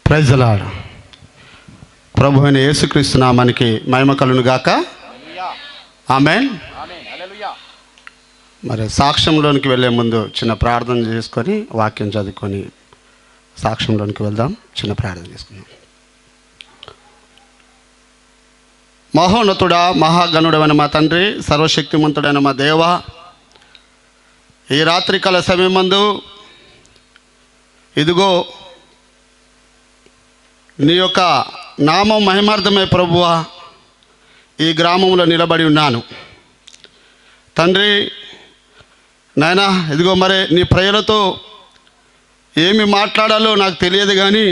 Praise the lord. ప్రభు అయిన యేసుక్రీస్తు నామానికి మహిమ కలుగును గాక. ఆమేన్. మరి సాక్ష్యంలోనికి వెళ్ళే ముందు చిన్న ప్రార్థన చేసుకొని వాక్యం చదువుకొని సాక్ష్యంలోనికి వెళ్దాం. చిన్న ప్రార్థన చేసుకుందాం. మహోన్నతుడా, మహాగణుడమైన మా తండ్రి, సర్వశక్తిమంతుడైన మా దేవ, ఈ రాత్రికాల సమయం మందు ఇదిగో నీ యొక్క నామం మహిమార్థమే ప్రభువా ఈ గ్రామంలో నిలబడి ఉన్నాను తండ్రి. నాయనా, ఇదిగో మరి నీ ప్రజలతో ఏమి మాట్లాడాలో నాకు తెలియదు, కానీ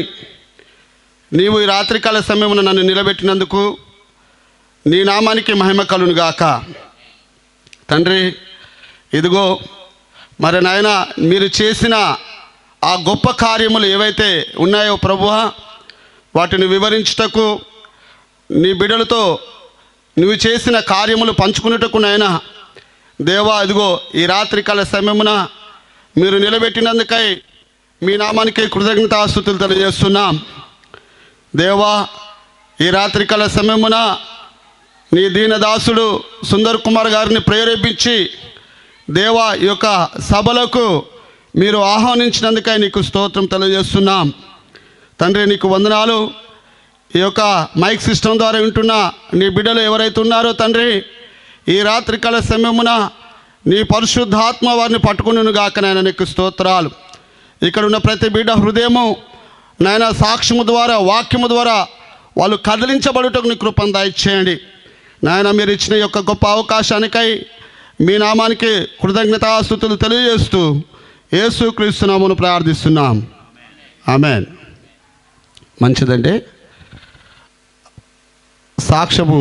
నీవు ఈ రాత్రికాల సమయంలో నన్ను నిలబెట్టినందుకు నీ నామానికి మహిమ కలుగును గాక తండ్రి. ఇదిగో మరి నాయన, మీరు చేసిన ఆ గొప్ప కార్యములు ఏవైతే ఉన్నాయో ప్రభువా, వాటిని వివరించుటకు నీ బిడ్డలతో నువ్వు చేసిన కార్యములు పంచుకునేటకు నాయన దేవా, ఇదిగో ఈ రాత్రికాల సమయమున మీరు నిలబెట్టినందుకై మీ నామానికి కృతజ్ఞతాస్తుతులు తెలియజేస్తున్నాం దేవా. ఈ రాత్రికాల సమయమున నీ దీనదాసుడు సుందర్ కుమార్ గారిని ప్రేరేపించి దేవా ఈ యొక్క సభలకు మీరు ఆహ్వానించినందుకై నీకు స్తోత్రం తెలియజేస్తున్నాం తండ్రి. నీకు వందనాలు. ఈ యొక్క మైక్ సిస్టమ్ ద్వారా వింటున్న నీ బిడ్డలు ఎవరైతే ఉన్నారో తండ్రి, ఈ రాత్రికాల సమయమున నీ పరిశుద్ధాత్మ వారిని పట్టుకును గాక నాయన, నీకు స్తోత్రాలు. ఇక్కడ ఉన్న ప్రతి బిడ్డ హృదయము నాయన సాక్ష్యము ద్వారా, వాక్యము ద్వారా వాళ్ళు కదిలించబడుటకు నీ కృపను దయచేయండి నాయన. మీరు ఇచ్చిన యొక్క గొప్ప అవకాశానికై మీ నామానికి కృతజ్ఞతాస్తుతులు తెలియజేస్తూ యేసుక్రీస్తు నామమున ప్రార్థిస్తున్నాం. ఆమేన్. మంచిదండి. సాక్ష్యము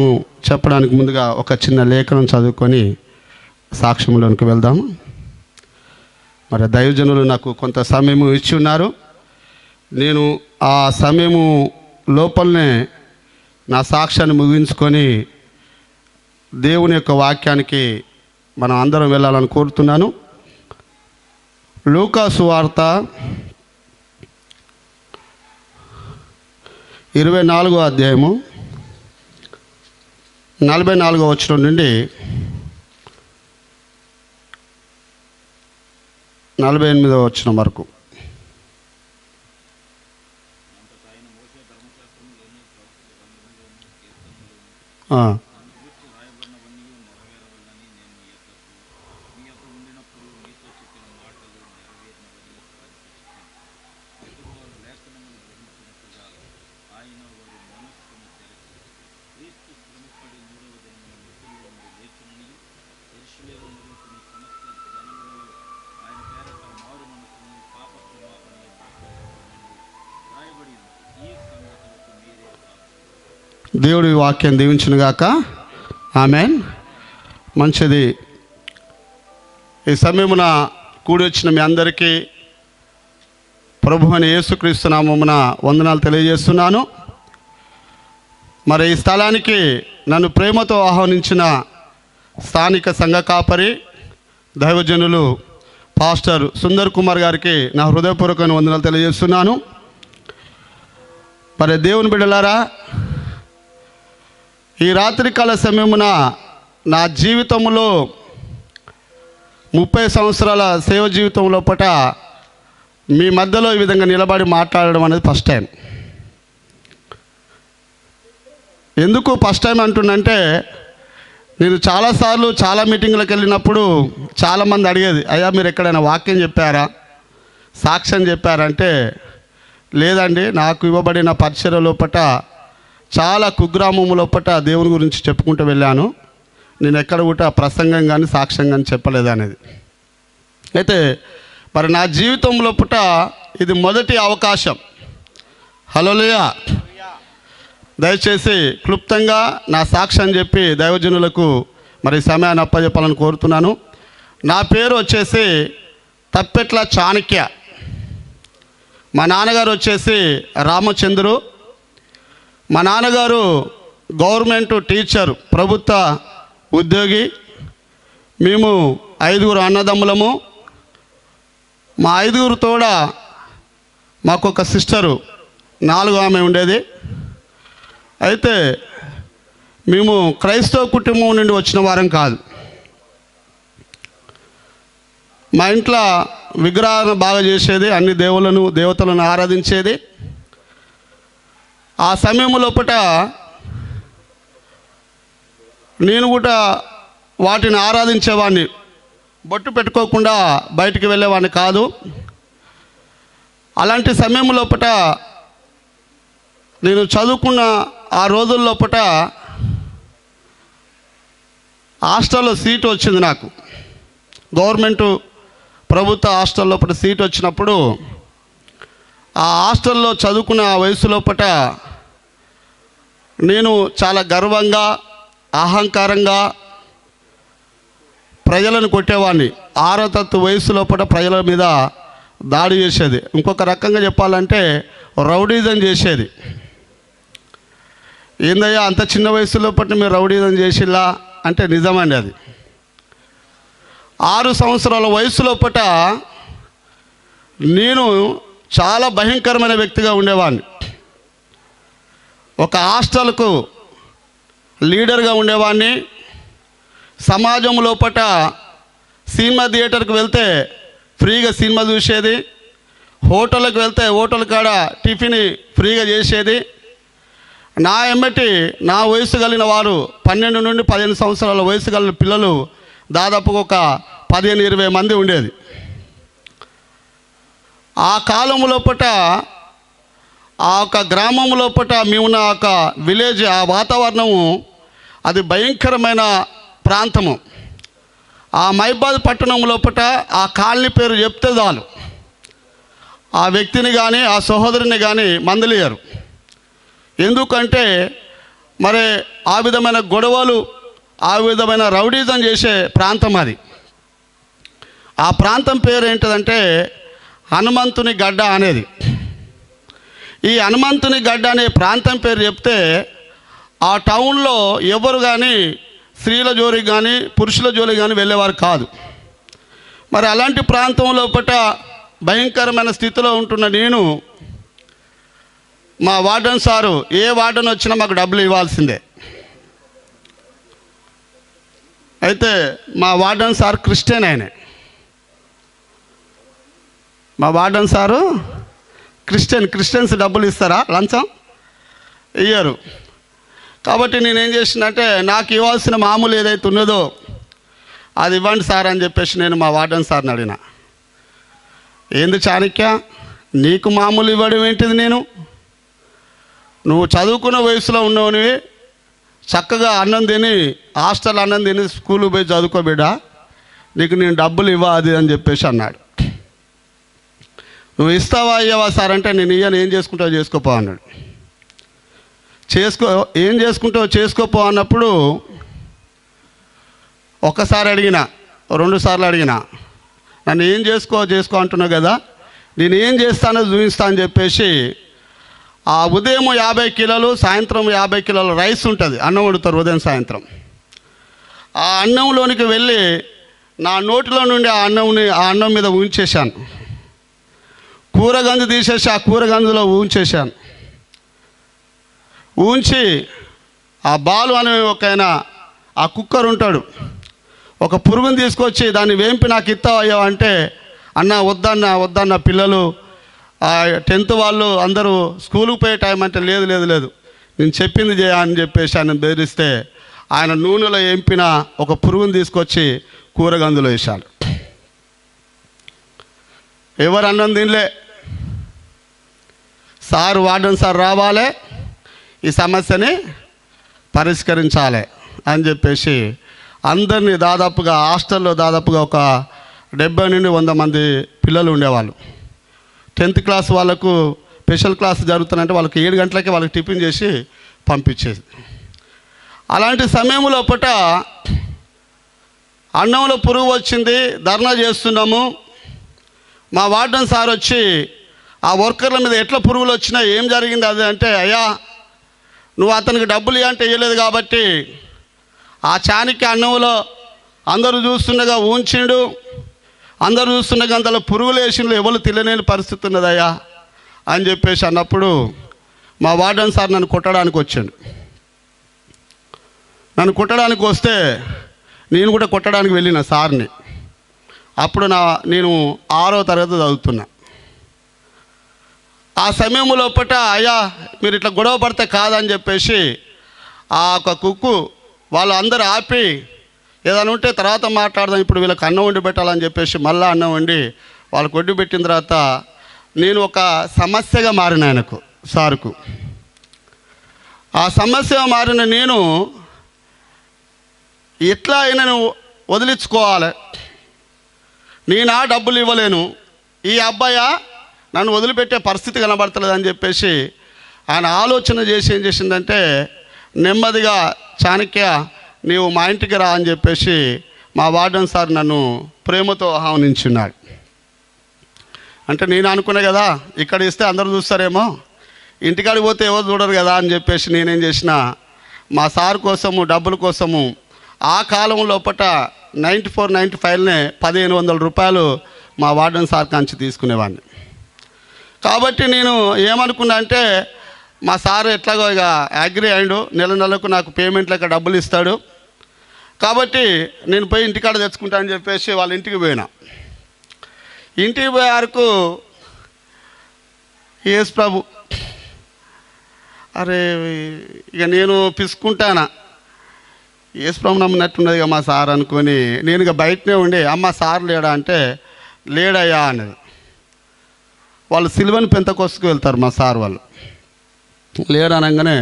చెప్పడానికి ముందుగా ఒక చిన్న లేఖనం చదువుకొని సాక్ష్యంలోనికి వెళ్దాము. మరి దైవజనులు నాకు కొంత సమయము ఇచ్చి ఉన్నారు. నేను ఆ సమయము లోపలనే నా సాక్ష్యాన్ని ముగించుకొని దేవుని యొక్క వాక్యానికి మనం అందరం వెళ్ళాలని కోరుతున్నాను. లూకా సువార్త 24వ అధ్యాయము 44వ వచనం నుండి 48వ వచనం వరకు. దేవుడి వాక్యం దీవించునుగాక. ఆమేన్. మంచిది. ఈ సమయమున కూడి వచ్చిన మీ అందరికీ ప్రభువైన యేసుక్రీస్తు నామమున వందనాలు తెలియజేస్తున్నాను. మరి ఈ స్థలానికి నన్ను ప్రేమతో ఆహ్వానించిన స్థానిక సంఘ కాపరి దైవజనులు పాస్టర్ సుందర్ కుమార్ గారికి నా హృదయపూర్వకమైన వందనాలు తెలియజేస్తున్నాను. మరి దేవుని బిడ్డలారా, ఈ రాత్రికాల సమయమున నా జీవితంలో 30 సంవత్సరాల సేవ జీవితం లోపట మీ మధ్యలో ఈ విధంగా నిలబడి మాట్లాడడం అనేది ఫస్ట్ టైం. ఎందుకు ఫస్ట్ టైం అంటున్నంటే, నేను చాలాసార్లు చాలా మీటింగ్లకు వెళ్ళినప్పుడు చాలామంది అడిగేది, అయ్యా మీరు ఎక్కడైనా వాక్యం చెప్పారా, సాక్ష్యం చెప్పారంటే, లేదండి నాకు ఇవ్వబడిన పరిచర్య లోపట చాలా కుగ్రామం లోపట దేవుని గురించి చెప్పుకుంటూ వెళ్ళాను, నేను ఎక్కడ కూడా ప్రసంగం కానీ సాక్ష్యం కానీ చెప్పలేదు అనేది. అయితే మరి నా జీవితం లోపట ఇది మొదటి అవకాశం. హల్లెలూయా. దయచేసి క్లుప్తంగా నా సాక్ష్యం చెప్పి దైవజనులకు మరి సమయాన్ని అప్పచెప్పాలని కోరుతున్నాను. నా పేరు వచ్చేసి తప్పెట్ల చాణక్య. మా నాన్నగారు వచ్చేసి రామచంద్రు. మా నాన్నగారు గవర్నమెంట్ టీచరు, ప్రభుత్వ ఉద్యోగి. మేము 5 అన్నదమ్ములము. మా 5 తోడ మాకొక సిస్టరు 4వ ఆమె ఉండేది. అయితే మేము క్రైస్తవ కుటుంబం నుండి వచ్చిన వారం కాదు. మా ఇంట్లో విగ్రహాలను బాగా చేసేది, అన్ని దేవతలను ఆరాధించేది. ఆ సమయం లోపల నేను కూడా వాటిని ఆరాధించేవాడిని. బొట్టు పెట్టుకోకుండా బయటికి వెళ్ళేవాడిని కాదు. అలాంటి సమయం లోపల నేను చదువుకున్న ఆ రోజుల లోపల హాస్టల్లో సీటు వచ్చింది నాకు. గవర్నమెంటు ప్రభుత్వ హాస్టల్ లోపల సీట్ వచ్చినప్పుడు ఆ హాస్టల్లో చదువుకున్న వయసు లోపల నేను చాలా గర్వంగా, అహంకారంగా ప్రజలను కొట్టేవాడిని. 6వ తరగతి వయసు లోపల ప్రజల మీద దాడి చేసేది. ఇంకొక రకంగా చెప్పాలంటే రౌడీజం చేసేది. ఏందయ్యా అంత చిన్న వయసు లోపల మీరు రౌడీజం చేసిల్లా అంటే నిజమండి. అది 6 సంవత్సరాల వయసు లోపల నేను చాలా భయంకరమైన వ్యక్తిగా ఉండేవాడిని. ఒక హాస్టల్కు లీడర్గా ఉండేవాడిని. సమాజం లోపల సినిమా థియేటర్కి వెళ్తే ఫ్రీగా సినిమా చూసేది. హోటల్కి వెళ్తే హోటల్ కాడ టిఫిన్ ఫ్రీగా చేసేది. నా ఎమ్మటి నా వయసు కలిగిన వారు 12 నుండి 15 సంవత్సరాల వయసు కలిగిన పిల్లలు దాదాపుగా ఒక 15-20 మంది ఉండేది. ఆ కాలం లోపల ఆ ఒక గ్రామం లోపల మేమున్న ఒక విలేజ్, ఆ వాతావరణము అది భయంకరమైన ప్రాంతము. ఆ మైబాద్ పట్టణం లోపల ఆ కాలనీ పేరు చెప్తే చాలు ఆ వ్యక్తిని కానీ ఆ సహోదరుని కానీ మందలియారు. ఎందుకంటే మరి ఆ విధమైన గొడవలు, ఆ విధమైన రౌడీజం చేసే ప్రాంతం అది. ఆ ప్రాంతం పేరు ఏంటిదంటే హనుమంతుని గడ్డ అనేది. ఈ హనుమంతుని గడ్డ అనే ప్రాంతం పేరు చెప్తే ఆ టౌన్లో ఎవరు కానీ స్త్రీల జోలికి కానీ పురుషుల జోలికి కానీ వెళ్ళేవారు కాదు. మరి అలాంటి ప్రాంతం లోపల భయంకరమైన స్థితిలో ఉంటున్న నేను, మా వార్డెన్ సారు ఏ వార్డెన్ వచ్చినా మాకు డబ్బులు ఇవ్వాల్సిందే. అయితే మా వార్డెన్ సార్ క్రిస్టియన్. మా వార్డెన్ సారు క్రిస్టియన్స్ డబ్బులు ఇస్తారా? లంచం ఇయ్యరు. కాబట్టి నేనేం చేసినంటే నాకు ఇవ్వాల్సిన మామూలు ఏదైతే ఉన్నదో అది ఇవ్వండి సార్ అని చెప్పేసి నేను మా వార్డెన్ సార్ని అడిగిన. ఏంది చాణక్య, నీకు మామూలు ఇవ్వడం ఏంటిది? నువ్వు చదువుకున్న వయసులో ఉన్నవనివి, చక్కగా అన్నం తిని హాస్టల్ అన్నం తిని స్కూల్కి పోయి చదువుకోబిడ్డా, నీకు నేను డబ్బులు ఇవ్వాలి అని చెప్పేసి అన్నాడు. నువ్వు ఇస్తావా ఇవ్వవా సార్ అంటే నేను ఇయ్యను, ఏం చేసుకుంటావు చేసుకోపో అన్నాడు. ఏం చేసుకుంటావు చేసుకోపో అన్నప్పుడు ఒకసారి అడిగిన, 2 సార్లు అడిగిన. నన్ను ఏం చేసుకో అంటున్నావు కదా, నేను ఏం చేస్తానో చూపిస్తా అని చెప్పేసి ఆ ఉదయం 50 కిలోలు, సాయంత్రం 50 కిలోల రైస్ ఉంటుంది, అన్నం వండుతారు ఉదయం సాయంత్రం. ఆ అన్నంలోనికి వెళ్ళి నా నోటిలో నుండి ఆ అన్నం మీద ఉంచేశాను. కూరగంజు తీసేసి ఆ కూరగంజులో ఉంచేశాను. ఉంచి ఆ బాలు అనే ఒకైనా ఆ కుక్కర్ ఉంటాడు, ఒక పురుగుని తీసుకొచ్చి దాన్ని వేంపి నాకు ఇస్తావయ్యా అంటే, అన్న వద్దన్న పిల్లలు 10th వాళ్ళు అందరూ స్కూల్కి పోయే టైం అంటే లేదు నేను చెప్పింది చేయ అని చెప్పేసి ఆయన బెదిరిస్తే ఆయన నూనెలో వేంపిన ఒక పురుగుని తీసుకొచ్చి కూరగందులో వేశాడు. ఎవరు అన్నం తినలే. వార్డెన్ సార్ రావాలి, ఈ సమస్యని పరిష్కరించాలి అని చెప్పేసి అందరినీ దాదాపుగా హాస్టల్లో దాదాపుగా ఒక 70 నుండి 100 మంది పిల్లలు ఉండేవాళ్ళు. 10th క్లాస్ వాళ్ళకు స్పెషల్ క్లాస్ జరుగుతుందంటే వాళ్ళకి 7 గంటలకే వాళ్ళకి టిఫిన్ చేసి పంపించేది. అలాంటి సమయంలో పూట అన్నంలో పురుగు వచ్చింది, ధర్నా చేస్తున్నాము. మా వార్డెన్ సార్ వచ్చి ఆ వర్కర్ల మీద ఎట్లా పురుగులు వచ్చినా ఏం జరిగింది అది అంటే, అయ్యా నువ్వు అతనికి డబ్బులు ఇవ్వంటే ఇవ్వలేదు కాబట్టి ఆ చానికి అన్నంలో అందరూ చూస్తుండగా ఉంచిండు, అందరూ చూస్తుండగా అంతలో పురుగులు వేసిండు, ఎవరు తినలేని పరిస్థితి ఉన్నదయ్యా అని చెప్పేసి అన్నప్పుడు మా వార్డెన్ సార్ నన్ను కొట్టడానికి వచ్చాడు. నన్ను కొట్టడానికి వస్తే నేను కూడా కొట్టడానికి వెళ్ళిన సార్ని. అప్పుడు నేను 6వ తరగతి చదువుతున్నా. ఆ సమయం లోపల అయ్యా మీరు ఇట్లా గొడవ పడితే కాదని చెప్పేసి ఆ ఒక కుక్కు వాళ్ళు అందరూ ఆపి ఏదైనా ఉంటే తర్వాత మాట్లాడదాం, ఇప్పుడు వీళ్ళకి అన్నం వండి పెట్టాలని చెప్పేసి మళ్ళీ అన్నం వండి వాళ్ళకి వండి పెట్టిన తర్వాత నేను ఒక సమస్యగా మారిన ఆయనకు సార్కు. ఆ సమస్యగా మారిన నేను ఎట్లా అయినా వదిలించుకోవాలి, నేను డబ్బులు ఇవ్వలేను, ఈ అబ్బాయి నన్ను వదిలిపెట్టే పరిస్థితి కనబడతలేదు అని చెప్పేసి ఆయన ఆలోచన చేసి ఏం చేసిందంటే నెమ్మదిగా చాణక్య నీవు మా ఇంటికి రా అని చెప్పేసి మా వార్డెన్ సార్ నన్ను ప్రేమతో ఆహ్వానించున్నాడు. అంటే నేను అనుకున్నా కదా ఇక్కడ ఇస్తే అందరూ చూస్తారేమో, ఇంటికాడికి పోతే ఎవరు చూడరు కదా అని చెప్పేసి నేనేం చేసిన మా సార్ కోసము డబ్బుల కోసము ఆ కాలం లోపల 94, 95నే 1500 రూపాయలు మా వార్డెన్ సార్ కాంచి తీసుకునేవాడిని. కాబట్టి నేను ఏమనుకున్నా అంటే మా సార్ ఎట్లాగో ఇక అగ్రి అయ్యాడు, నెలకు నాకు పేమెంట్ లెక్క డబ్బులు ఇస్తాడు, కాబట్టి నేను పోయి ఇంటికాడ తెచ్చుకుంటా అని చెప్పేసి వాళ్ళ ఇంటికి పోయినా. ఇంటికి పోయే వరకు యేసు ప్రభు అరే ఇక నేను పిసుకుంటానా, యేసు ప్రభు నమ్మినట్టున్నది ఇక మా సార్ అనుకొని నేను ఇక బయటనే ఉండి అమ్మ సార్ లేడా అంటే లేడయ్యా అన్నది. వాళ్ళు సిల్వన్ పెంతకోస్తుకు వెళ్తారు మా సార్ వాళ్ళు. లేడనగానే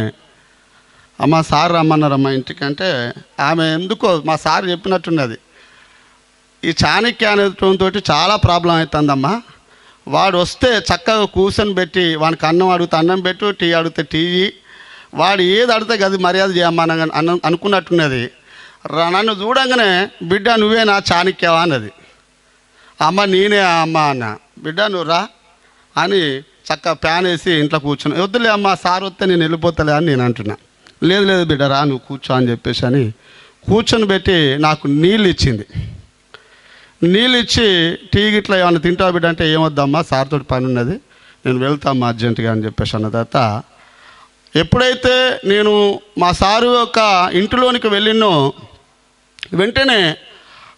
అమ్మ సార్ రమ్మన్నారమ్మ ఇంటికి అంటే ఆమె ఎందుకో మా సార్ చెప్పినట్టున్నది, ఈ చాణక్య అనేటువంటి చాలా ప్రాబ్లం అవుతుందమ్మా, వాడు వస్తే చక్కగా కూర్చొని పెట్టి వానికి అన్నం అడిగితే అన్నం పెట్టు, టీ అడిగితే టీ, వాడు ఏది అడిగితే అది మర్యాద చేయమ్మా అనుకున్నట్టున్నది. నన్ను చూడంగానే బిడ్డ నువ్వేనా చాణక్యవా అన్నది. అమ్మ నేనే అమ్మ అన్న. బిడ్డ నువ్వు రా అని చక్కగా ప్యాన్ వేసి ఇంట్లో కూర్చున్నా. వద్దులే అమ్మ సార్ వస్తే నేను వెళ్ళిపోతలే అని నేను అంటున్నా. లేదు లేదు బిడ్డ రా నువ్వు కూర్చో అని చెప్పేసి అని కూర్చొని పెట్టి నాకు నీళ్ళు ఇచ్చింది. నీళ్ళు ఇచ్చి టీ గిట్లా ఏమన్నా తింటావు బిడ్డ అంటే ఏమొద్దమ్మా సార్తో పని ఉన్నది నేను వెళ్తామ్మా అర్జెంటుగా అని చెప్పేసి అన్న తర్వాత ఎప్పుడైతే నేను మా సారు యొక్క ఇంటిలోనికి వెళ్ళినో వెంటనే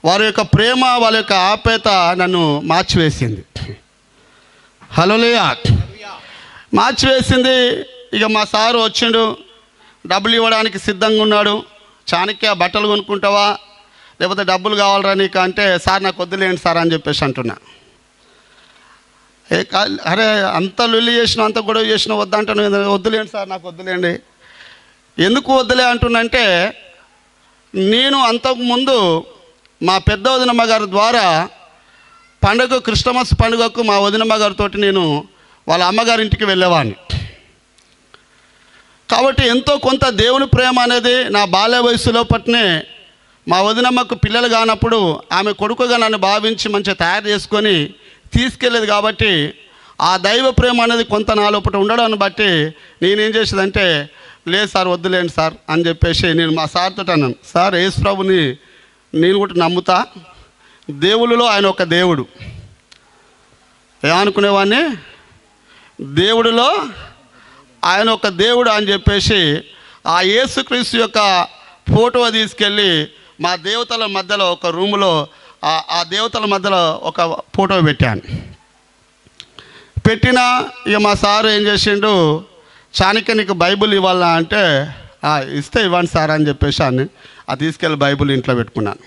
వారి యొక్క ప్రేమ వాళ్ళ యొక్క ఆప్యాయత నన్ను మార్చివేసింది. హల్లెలూయా, మార్చివేసింది. ఇక మా సారు వచ్చిండు, డబ్బులు ఇవ్వడానికి సిద్ధంగా ఉన్నాడు. చాణక్య బట్టలు కొనుక్కుంటావా లేకపోతే డబ్బులు కావాలరా నీకు అంటే సార్ నాకు వద్దులేండి సార్ అని చెప్పేసి అంటున్నా. అరే అంత లొల్లి చేసినా అంత గొడవ చేసినా వద్దంటాను, వద్దులేండి సార్ నాకు వద్దులేండి. ఎందుకు వద్దులే అంటున్నంటే నేను అంతకుముందు మా పెద్ద వదినమ్మ గారి ద్వారా పండుగ క్రిస్టమస్ పండుగకు మా వదినమ్మ గారితో నేను వాళ్ళ అమ్మగారింటికి వెళ్ళేవాడిని. కాబట్టి ఎంతో కొంత దేవుని ప్రేమ అనేది నా బాల్య వయసులో పట్నే మా వదినమ్మకు పిల్లలు కానప్పుడు ఆమె కొడుకుగా నన్ను భావించి మంచిగా తయారు చేసుకొని తీసుకెళ్ళేది. కాబట్టి ఆ దైవ ప్రేమ అనేది కొంత నా లోపల ఉండడాన్ని బట్టి నేనేం చేసేదంటే లేదు సార్ వద్దులేండి సార్ అని చెప్పేసి నేను మా సార్తో అన్నాను, సార్ యేసు ప్రభుని నేను కూడా నమ్ముతా, దేవుళ్ళలో ఆయన ఒక దేవుడు ఏమనుకునేవాడిని, దేవుడిలో ఆయన ఒక దేవుడు అని చెప్పేసి ఆ యేసుక్రీస్తు యొక్క ఫోటో తీసుకెళ్ళి మా దేవతల మధ్యలో ఒక రూములో ఆ దేవతల మధ్యలో ఒక ఫోటో పెట్టాను. పెట్టినా ఇక మా సారు ఏం చేసిండు, చాణక్య నీకు బైబుల్ ఇవ్వాలా అంటే ఇస్తే ఇవ్వండి సార్ అని చెప్పేసి అని తీసుకెళ్ళి బైబుల్ ఇంట్లో పెట్టుకున్నాను.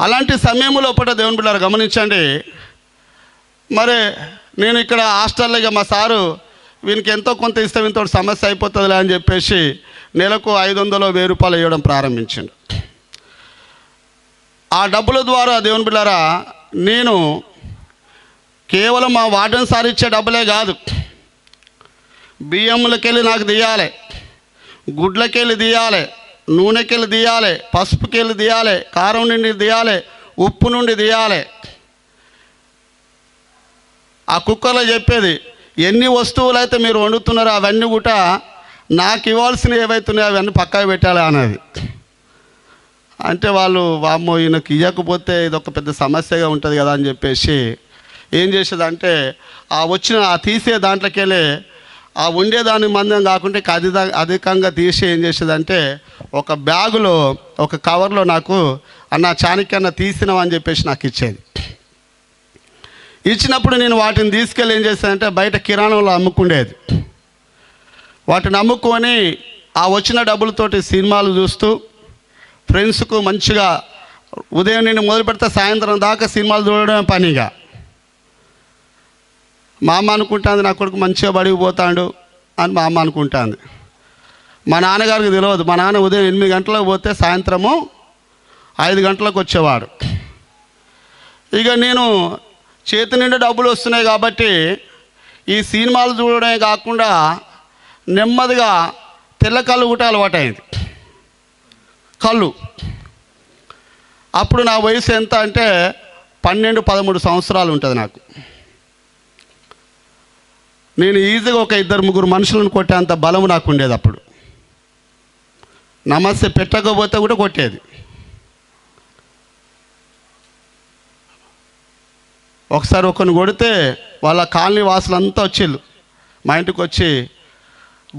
అలాంటి సమయంలో పూట దేవుని బిడ్డలారా గమనించండి, మరి నేను ఇక్కడ హాస్టల్లో ఇక మా సారు వీనికి ఎంతో కొంత ఇస్తే ఇంతో సమస్య అయిపోతుందిలే అని చెప్పేసి నెలకు 500, 1000 రూపాయలు ఇవ్వడం ప్రారంభించిండు. ఆ డబ్బుల ద్వారా దేవుని బిడ్డలారా నేను కేవలం మా వార్డెన్ సార్ ఇచ్చే డబ్బులే కాదు, బియ్యంలకెళ్ళి నాకు తీయాలి, గుడ్లకెళ్ళి తీయాలి, నూనెకెళ్ళి తీయాలి, పసుపుకెళ్ళి తీయాలి, కారం నుండి తీయాలి, ఉప్పు నుండి తీయాలి. ఆ కుక్కర్లో చెప్పేది ఎన్ని వస్తువులు అయితే మీరు వండుతున్నారో అవన్నీ కూడా నాకు ఇవ్వాల్సినవి ఏవైతున్నాయో అవన్నీ పక్కకు పెట్టాలి అన్నది. అంటే వాళ్ళు వామ్మో ఈయనకి ఇవ్వకపోతే ఇది ఒక పెద్ద సమస్యగా ఉంటుంది కదా అని చెప్పేసి ఏం చేసేదంటే ఆ తీసే దాంట్లోకెళ్ళి ఆ ఉండేదాని మందం కాకుండా అధికంగా తీసి ఏం చేసేదంటే ఒక బ్యాగులో ఒక కవర్లో నాకు అన్న చాణక్యన్న తీసినామని చెప్పేసి నాకు ఇచ్చేది. ఇచ్చినప్పుడు నేను వాటిని తీసుకెళ్ళి ఏం చేశానంటే బయట కిరాణంలో అమ్ముకుండేది. వాటిని అమ్ముకొని ఆ వచ్చిన డబ్బులతోటి సినిమాలు చూస్తూ ఫ్రెండ్స్కు మంచిగా ఉదయం నేను మొదలు పెడితే సాయంత్రం దాకా సినిమాలు చూడడమే పనిగా. మా అమ్మ అనుకుంటుంది నా కొడుకు మంచిగా బడికి పోతాడు అని మా అమ్మ అనుకుంటుంది. మా నాన్నగారికి తెలియదు. మా నాన్న ఉదయం 8 గంటలకు పోతే సాయంత్రము 5 గంటలకు వచ్చేవాడు. ఇక నేను చేతి నిండా డబ్బులు వస్తున్నాయి కాబట్టి ఈ సినిమాలు చూడడమే కాకుండా నెమ్మదిగా తెల్ల కళ్ళు కూడా అలవాటైంది. కళ్ళు అప్పుడు నా వయసు ఎంత అంటే 12-13 సంవత్సరాలు ఉంటుంది నాకు. నేను ఈజీగా ఒక 2-3 మనుషులను కొట్టేంత బలము నాకు ఉండేది. అప్పుడు నమస్తే పెట్టకపోతే కూడా కొట్టేది. ఒకసారి ఒకరిని కొడితే వాళ్ళ కాలనీ వాసులంతా వచ్చిళ్ళు మా ఇంటికి వచ్చి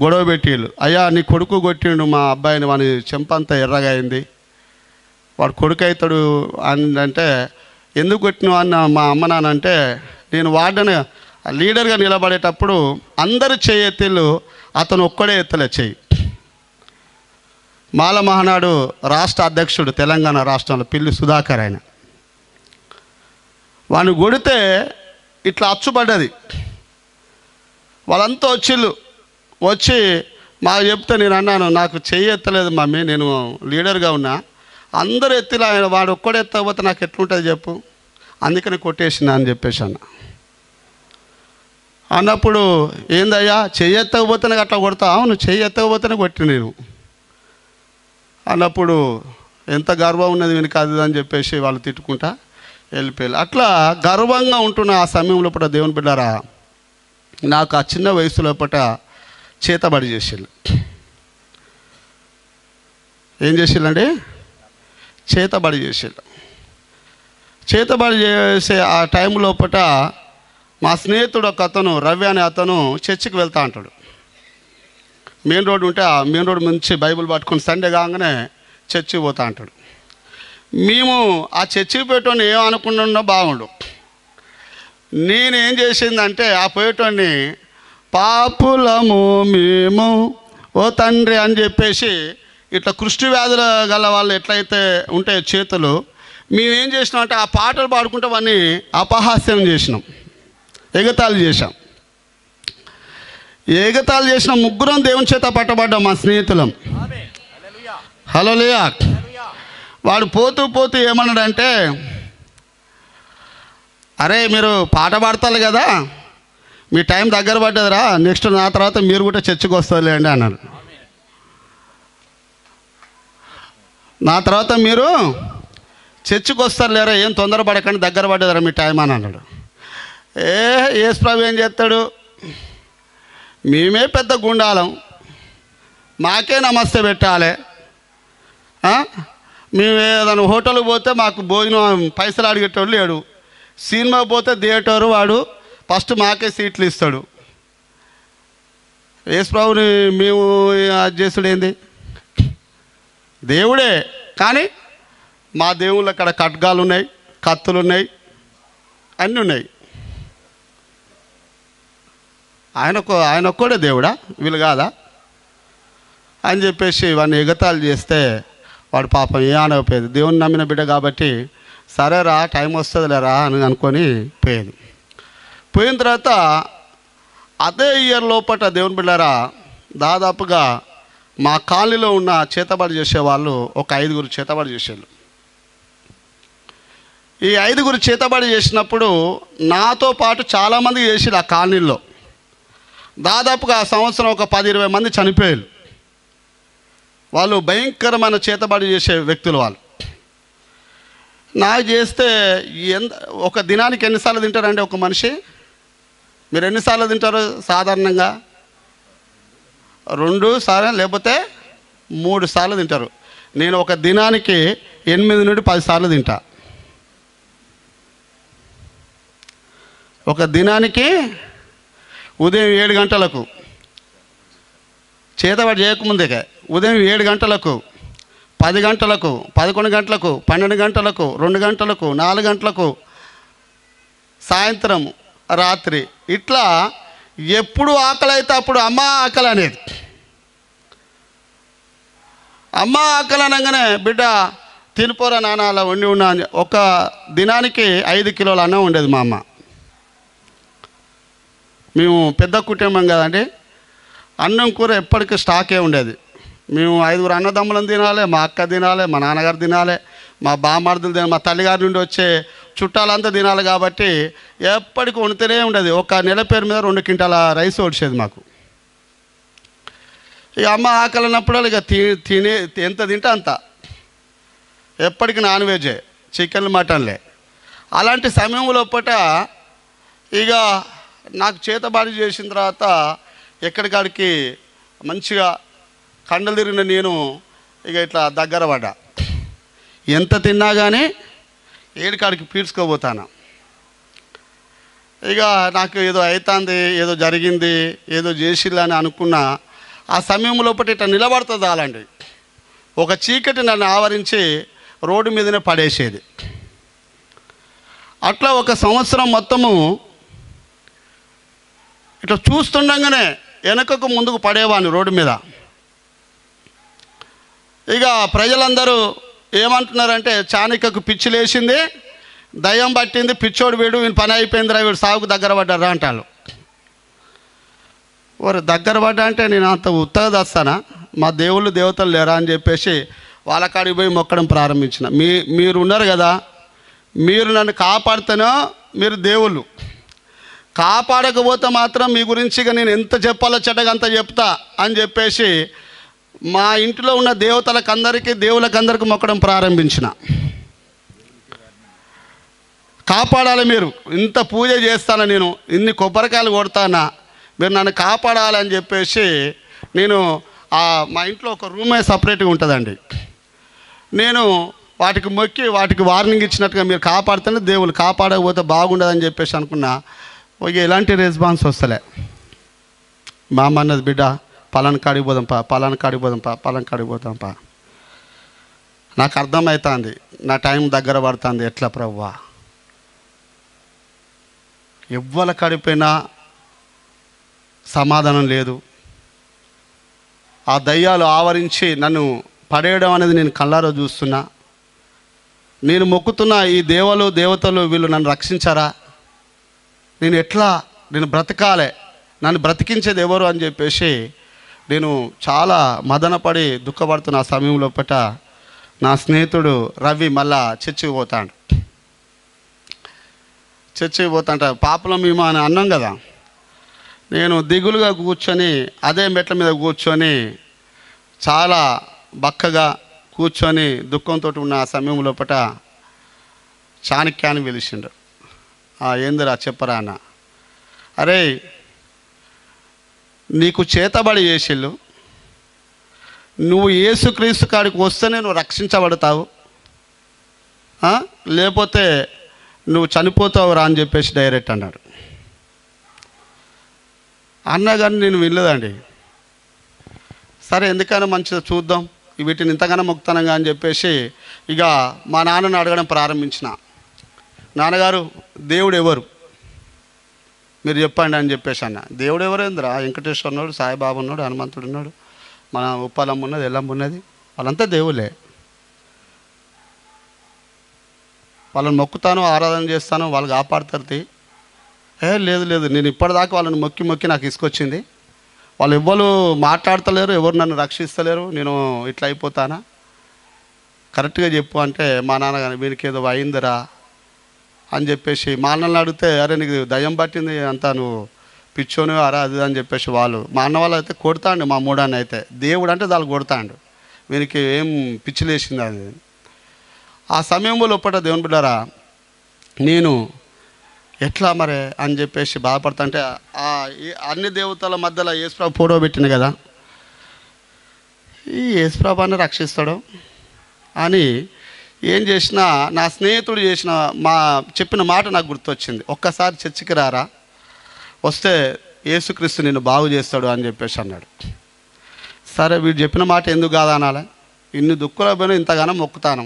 గొడవ పెట్టిళ్ళు. అయ్యా నీ కొడుకు కొట్టిండు మా అబ్బాయిని, వాని చెంపంతా ఎర్రగా అయింది, వాడు కొడుకు అవుతాడు అని అంటే, ఎందుకు కొట్టినావు అన్న మా అమ్మ నాన్న అంటే, నేను వార్డెన్ లీడర్గా నిలబడేటప్పుడు అందరూ చేయెత్తిళ్ళు, అతను ఒక్కడే ఎత్తలే చెయ్యి. మాల మహానాడు రాష్ట్ర అధ్యక్షుడు తెలంగాణ రాష్ట్రంలో పిల్లి సుధాకర్ ఆయన. వాడిని కొడితే ఇట్లా అచ్చుపడ్డది. వాళ్ళంతా వచ్చిళ్ళు. వచ్చి మాకు చెప్తే నేను అన్నాను, నాకు చెయ్యి ఎత్తలేదు మమ్మీ, నేను లీడర్గా ఉన్నా, అందరూ ఎత్తిలా వాడు ఒక్కడే ఎత్తకపోతే నాకు ఎట్లుంటుంది చెప్పు, అందుకని కొట్టేసిన అని చెప్పేసి అన్నప్పుడు ఏందయ్యా చెయ్యి ఎత్తకపోతేనే అట్లా కొడతా? అవును చెయ్యి ఎత్తకపోతేనే కొట్టి నేను అన్నప్పుడు ఎంత గర్వం ఉన్నది వీనికి అది అని చెప్పేసి వాళ్ళు తిట్టుకుంటా వెళ్ళిపోయారు. అట్లా గర్వంగా ఉంటున్న ఆ సమయంలో పూట దేవుని బిడ్డారా, నాకు ఆ చిన్న వయసులో పూట చేతబడి చేసేళ్ళు. ఏం చేసేళ్ళండి? చేతబడి చేసేళ్ళు. చేతబడి చేసే ఆ టైం లోపల మా స్నేహితుడు ఒక అతను రవి అనే అతను చర్చికి వెళ్తా అంటాడు. మెయిన్ రోడ్ ఉంటే ఆ మెయిన్ రోడ్ నుంచి బైబిల్ పట్టుకొని సండే కాగానే చర్చికి పోతా అంటాడు. మేము ఆ చర్చికి పోయేటోని ఏమనుకున్నా బాగుండు. నేనేం చేసిందంటే ఆ పోయేటోని పాపులము మేము ఓ తండ్రి అని చెప్పేసి ఇట్లా కృష్టి వ్యాధుల గల వాళ్ళు ఎట్లయితే ఉంటాయో చేతులు, మేమేం చేసినాం అంటే ఆ పాటలు పాడుకుంటే వాడిని అపహాస్యం చేసినాం, ఎగతాళి చేశాం. ఎగతాళి చేసిన ముగ్గురం దేవుని చేత పట్టబడ్డాం మా స్నేహితులం. హల్లెలూయా. వాడు పోతూ పోతూ ఏమన్నాడంటే, అరే మీరు పాట పాడతారు కదా, మీ టైం దగ్గర పడ్డదిరా, నెక్స్ట్ నా తర్వాత మీరు కూడా చర్చికి వస్తారులేండి అన్నాడు. నా తర్వాత మీరు చర్చికి వస్తారు లేరా, ఏం తొందరపడకండి, దగ్గర పడ్డదిరా మీ టైం అని అన్నాడు. యేసు ప్రభు ఏం చేస్తాడు, మేమే పెద్ద గుండాలం, మాకే నమస్తే పెట్టాలి, మేము ఏదైనా హోటల్కి పోతే మాకు భోజనం పైసలు అడిగేటోళ్ళు లేడు, సినిమా పోతే థియేటర్ వాడు ఫస్ట్ మాకే సీట్లు ఇస్తాడు. యేసు ప్రభుని మేము అది చేసుడు ఏంది? దేవుడే, కానీ మా దేవుళ్ళు అక్కడ ఖడ్గాలు ఉన్నాయి, కత్తులు ఉన్నాయి, అన్నీ ఉన్నాయి. ఆయన ఒక్కడే దేవుడా, వీళ్ళు కాదా అని చెప్పేసి వాడిని ఎగతాళి చేస్తే వాడు పాపం ఏ అనకపోయేది. దేవుని నమ్మిన బిడ్డ కాబట్టి సరేరా టైం వస్తుందిలేరా అని అనుకొని పోయేది. పోయిన తర్వాత అదే ఇయర్ లోపల దేవుని బిడ్డారా దాదాపుగా మా కాలనీలో ఉన్న చేతబడి చేసేవాళ్ళు ఒక 5గురు చేతబడి చేసేవాళ్ళు. ఈ 5గురు చేతబడి చేసినప్పుడు నాతో పాటు చాలామంది చేసేది ఆ కాలనీలో. దాదాపుగా ఆ సంవత్సరం ఒక 10-20 మంది చనిపోయారు. వాళ్ళు భయంకరమైన చేతబడి చేసే వ్యక్తులు వాళ్ళు. నాకు చేస్తే ఒక దినానికి ఎన్నిసార్లు తింటారండి ఒక మనిషి? మీరు ఎన్నిసార్లు తింటారు సాధారణంగా? 2 సార్లు లేకపోతే 3 సార్లు తింటారు. నేను ఒక దినానికి 8 నుండి 10 సార్లు తింటా. ఒక దినానికి ఉదయం 7 గంటలకు, చేతబడి చేయకముందే ఉదయం 7 గంటలకు, 10 గంటలకు, 11 గంటలకు, 12 గంటలకు, 2 గంటలకు, 4 గంటలకు, సాయంత్రం, రాత్రి, ఇట్లా ఎప్పుడు ఆకలి అయితే అప్పుడు అమ్మ ఆకలి అనేది. అమ్మ ఆకలి అనగానే బిడ్డ తినిపోరా నాన్న అలా వండి ఉన్నా అని. ఒక దినానికి 5 కిలోల అన్నం ఉండేది మా అమ్మ. మేము పెద్ద కుటుంబం కదండి, అన్నం కూర ఎప్పటికీ స్టాకే ఉండేది. మేము 5 అన్నదమ్ములను తినాలి, మా అక్క తినాలి, మా నాన్నగారు తినాలి, మా బామ్మార్దులు తినాలి, మా తల్లిగారి నుండి వచ్చే చుట్టాలంతా తినాలి. కాబట్టి ఎప్పటికీ వండుతూనే ఉండేది. ఒక నెల పేరు మీద 2 క్వింటాల రైస్ వచ్చేది మాకు. ఇక అమ్మ ఆకలి అన్నప్పుడు ఇక తినే ఎంత తింటే అంత, ఎప్పటికీ నాన్ వెజే, చికెన్లు, మటన్లే. అలాంటి సమయంలో పూట ఇక నాకు చేతబాడి చేసిన తర్వాత ఎక్కడికాడికి మంచిగా కండలు తిరిగిన నేను ఇక ఇట్లా దగ్గర పడ్డా. ఎంత తిన్నా కానీ ఏడికాడికి పీడ్చుకోబోతాను. ఇక నాకు ఏదో అవుతుంది, ఏదో జరిగింది, ఏదో చేసిల్లని అనుకున్నా. ఆ సమయంలో ఇట్లా నిలబడుతుంది అలాంటి ఒక చీకటి నన్ను ఆవరించి రోడ్డు మీదనే పడేసేది. అట్లా 1 సంవత్సరం మొత్తము ఇట్లా చూస్తుండగానే వెనకకు ముందుకు పడేవాడిని రోడ్డు మీద. ఇక ప్రజలందరూ ఏమంటున్నారంటే చాణిక్యకు పిచ్చి లేచింది, దయ్యం పట్టింది, పిచ్చోడు వీడు, వీని పని అయిపోయిందిరా, వీడు సాగుకు దగ్గర పడ్డారా అంటారు. వారు దగ్గర పడ్డా అంటే నేను అంత ఉత్తగా దస్తానా, మా దేవుళ్ళు దేవతలు లేరా అని చెప్పేసి వాళ్ళ కాడికి పోయి మొక్కడం ప్రారంభించిన. మీరు ఉన్నారు కదా, మీరు నన్ను కాపాడుతానో మీరు దేవుళ్ళు, కాపాడకపోతే మాత్రం మీ గురించిగా నేను ఎంత చెప్పాలో చెడ్డగా అంత చెప్తా అని చెప్పేసి మా ఇంటిలో ఉన్న దేవతలకందరికీ, దేవులకందరికీ మొక్కడం ప్రారంభించిన. కాపాడాలి, మీరు ఇంత పూజ చేస్తాను, నేను ఇన్ని కొబ్బరికాయలు కొడతానా, మీరు నన్ను కాపాడాలని చెప్పేసి నేను మా ఇంట్లో ఒక రూమే సపరేట్గా ఉంటుందండి. నేను వాటికి మొక్కి వాటికి వార్నింగ్ ఇచ్చినట్టుగా మీరు కాపాడుతూనే దేవుళ్ళు, కాపాడకపోతే బాగుండదని చెప్పేసి అనుకున్నా. ఎలాంటి రెస్పాన్స్ వస్తలే. మా అమ్మ అన్నది, బిడ్డ పలానా కాడికి పోదాంపా, పలానా కాడికి పోదాంపా, పలానా కాడికి పోదాంపా. నాకు అర్థమవుతుంది, నా టైం దగ్గర పడుతుంది. ఎట్లా ప్రభువా, ఎవ్వల కాడిపోయినా సమాధానం లేదు. ఆ దయ్యాలు ఆవరించి నన్ను పడేయడం అనేది నేను కళ్ళారో చూస్తున్నా. నేను మొక్కుతున్న ఈ దేవతలు వీళ్ళు నన్ను రక్షించారా, నేను బ్రతకాలే, నన్ను బ్రతికించేది ఎవరు అని చెప్పేసి నేను చాలా మదనపడి దుఃఖపడుతున్న ఆ సమయంలో నా స్నేహితుడు రవి మళ్ళా చర్చికి పోతాంట. పాపలం మేము అని అన్నాం కదా. నేను దిగులుగా కూర్చొని అదే మెట్ల మీద కూర్చొని చాలా బక్కగా కూర్చొని దుఃఖంతో ఉన్న ఆ సమయంలో చాణక్యాన్ని పిలిచిండు. ఏందిరా చెప్పరా అన్న. అరే, నీకు చేతబడి చేసిళ్ళు, నువ్వు యేసుక్రీస్తు కాడికి వస్తేనే నువ్వు రక్షించబడతావు, లేకపోతే నువ్వు చనిపోతావు రా అని చెప్పేసి డైరెక్ట్ అన్నాడు. అన్నా కానీ నేను వినలేదండి. సరే ఎందుకైనా మంచిగా చూద్దాం, వీటిని ఇంతగానో మొక్కుతానంగా అని చెప్పేసి ఇక మా నాన్నని అడగడం ప్రారంభించిన. నాన్నగారు, దేవుడు ఎవరు మీరు చెప్పండి అని చెప్పేసి అన్న. దేవుడు ఎవరేంద్రా, వెంకటేశ్వర ఉన్నాడు, సాయిబాబా ఉన్నాడు, హనుమంతుడు ఉన్నాడు, మన ఉప్పలమ్మ ఉన్నది, ఎల్లమ్మ ఉన్నది, వాళ్ళంతా దేవుళ్ళే. వాళ్ళని మొక్కుతాను, ఆరాధన చేస్తాను, వాళ్ళు కాపాడుతారు. లేదు, నేను ఇప్పటిదాకా వాళ్ళని మొక్కి నాకు ఇసుకొచ్చింది. వాళ్ళు ఎవ్వరు మాట్లాడతలేరు, ఎవరు నన్ను రక్షిస్తలేరు, నేను ఇట్లా అయిపోతానా, కరెక్ట్గా చెప్పు అంటే మా నాన్న వీరికి ఏదో అయిందిరా అని చెప్పేసి మా అన్నల్ని అడిగితే, అరే నీకు దయ్యం పట్టింది అంతా, నువ్వు పిచ్చోని అరా అది అని చెప్పేసి మా అన్న వాళ్ళు అయితే కొడతాండు. మా మూడాన్ని అయితే దేవుడు అంటే దాన్ని కొడతాండు, వీనికి ఏం పిచ్చిలేసింది అది. ఆ సమయంలో దేవుని బిడ్డారా, నేను ఎట్లా మరి అని చెప్పేసి బాధపడుతుంటే అన్ని దేవతల మధ్యలో యేసుప్రభు ఫోటో పెట్టింది కదా, ఈ యేసుప్రభు అని రక్షిస్తాడు అని ఏం చేసినా నా స్నేహితుడు చెప్పిన మాట నాకు గుర్తొచ్చింది. ఒక్కసారి చర్చికి రారా, వస్తే యేసుక్రీస్తు నిన్ను బాగు చేస్తాడు అని చెప్పేసి అన్నాడు. సరే వీడు చెప్పిన మాట ఎందుకు కాదనాలి, ఇన్ని దుఃఖుల పోయినా ఇంతగానో మొక్కుతాను,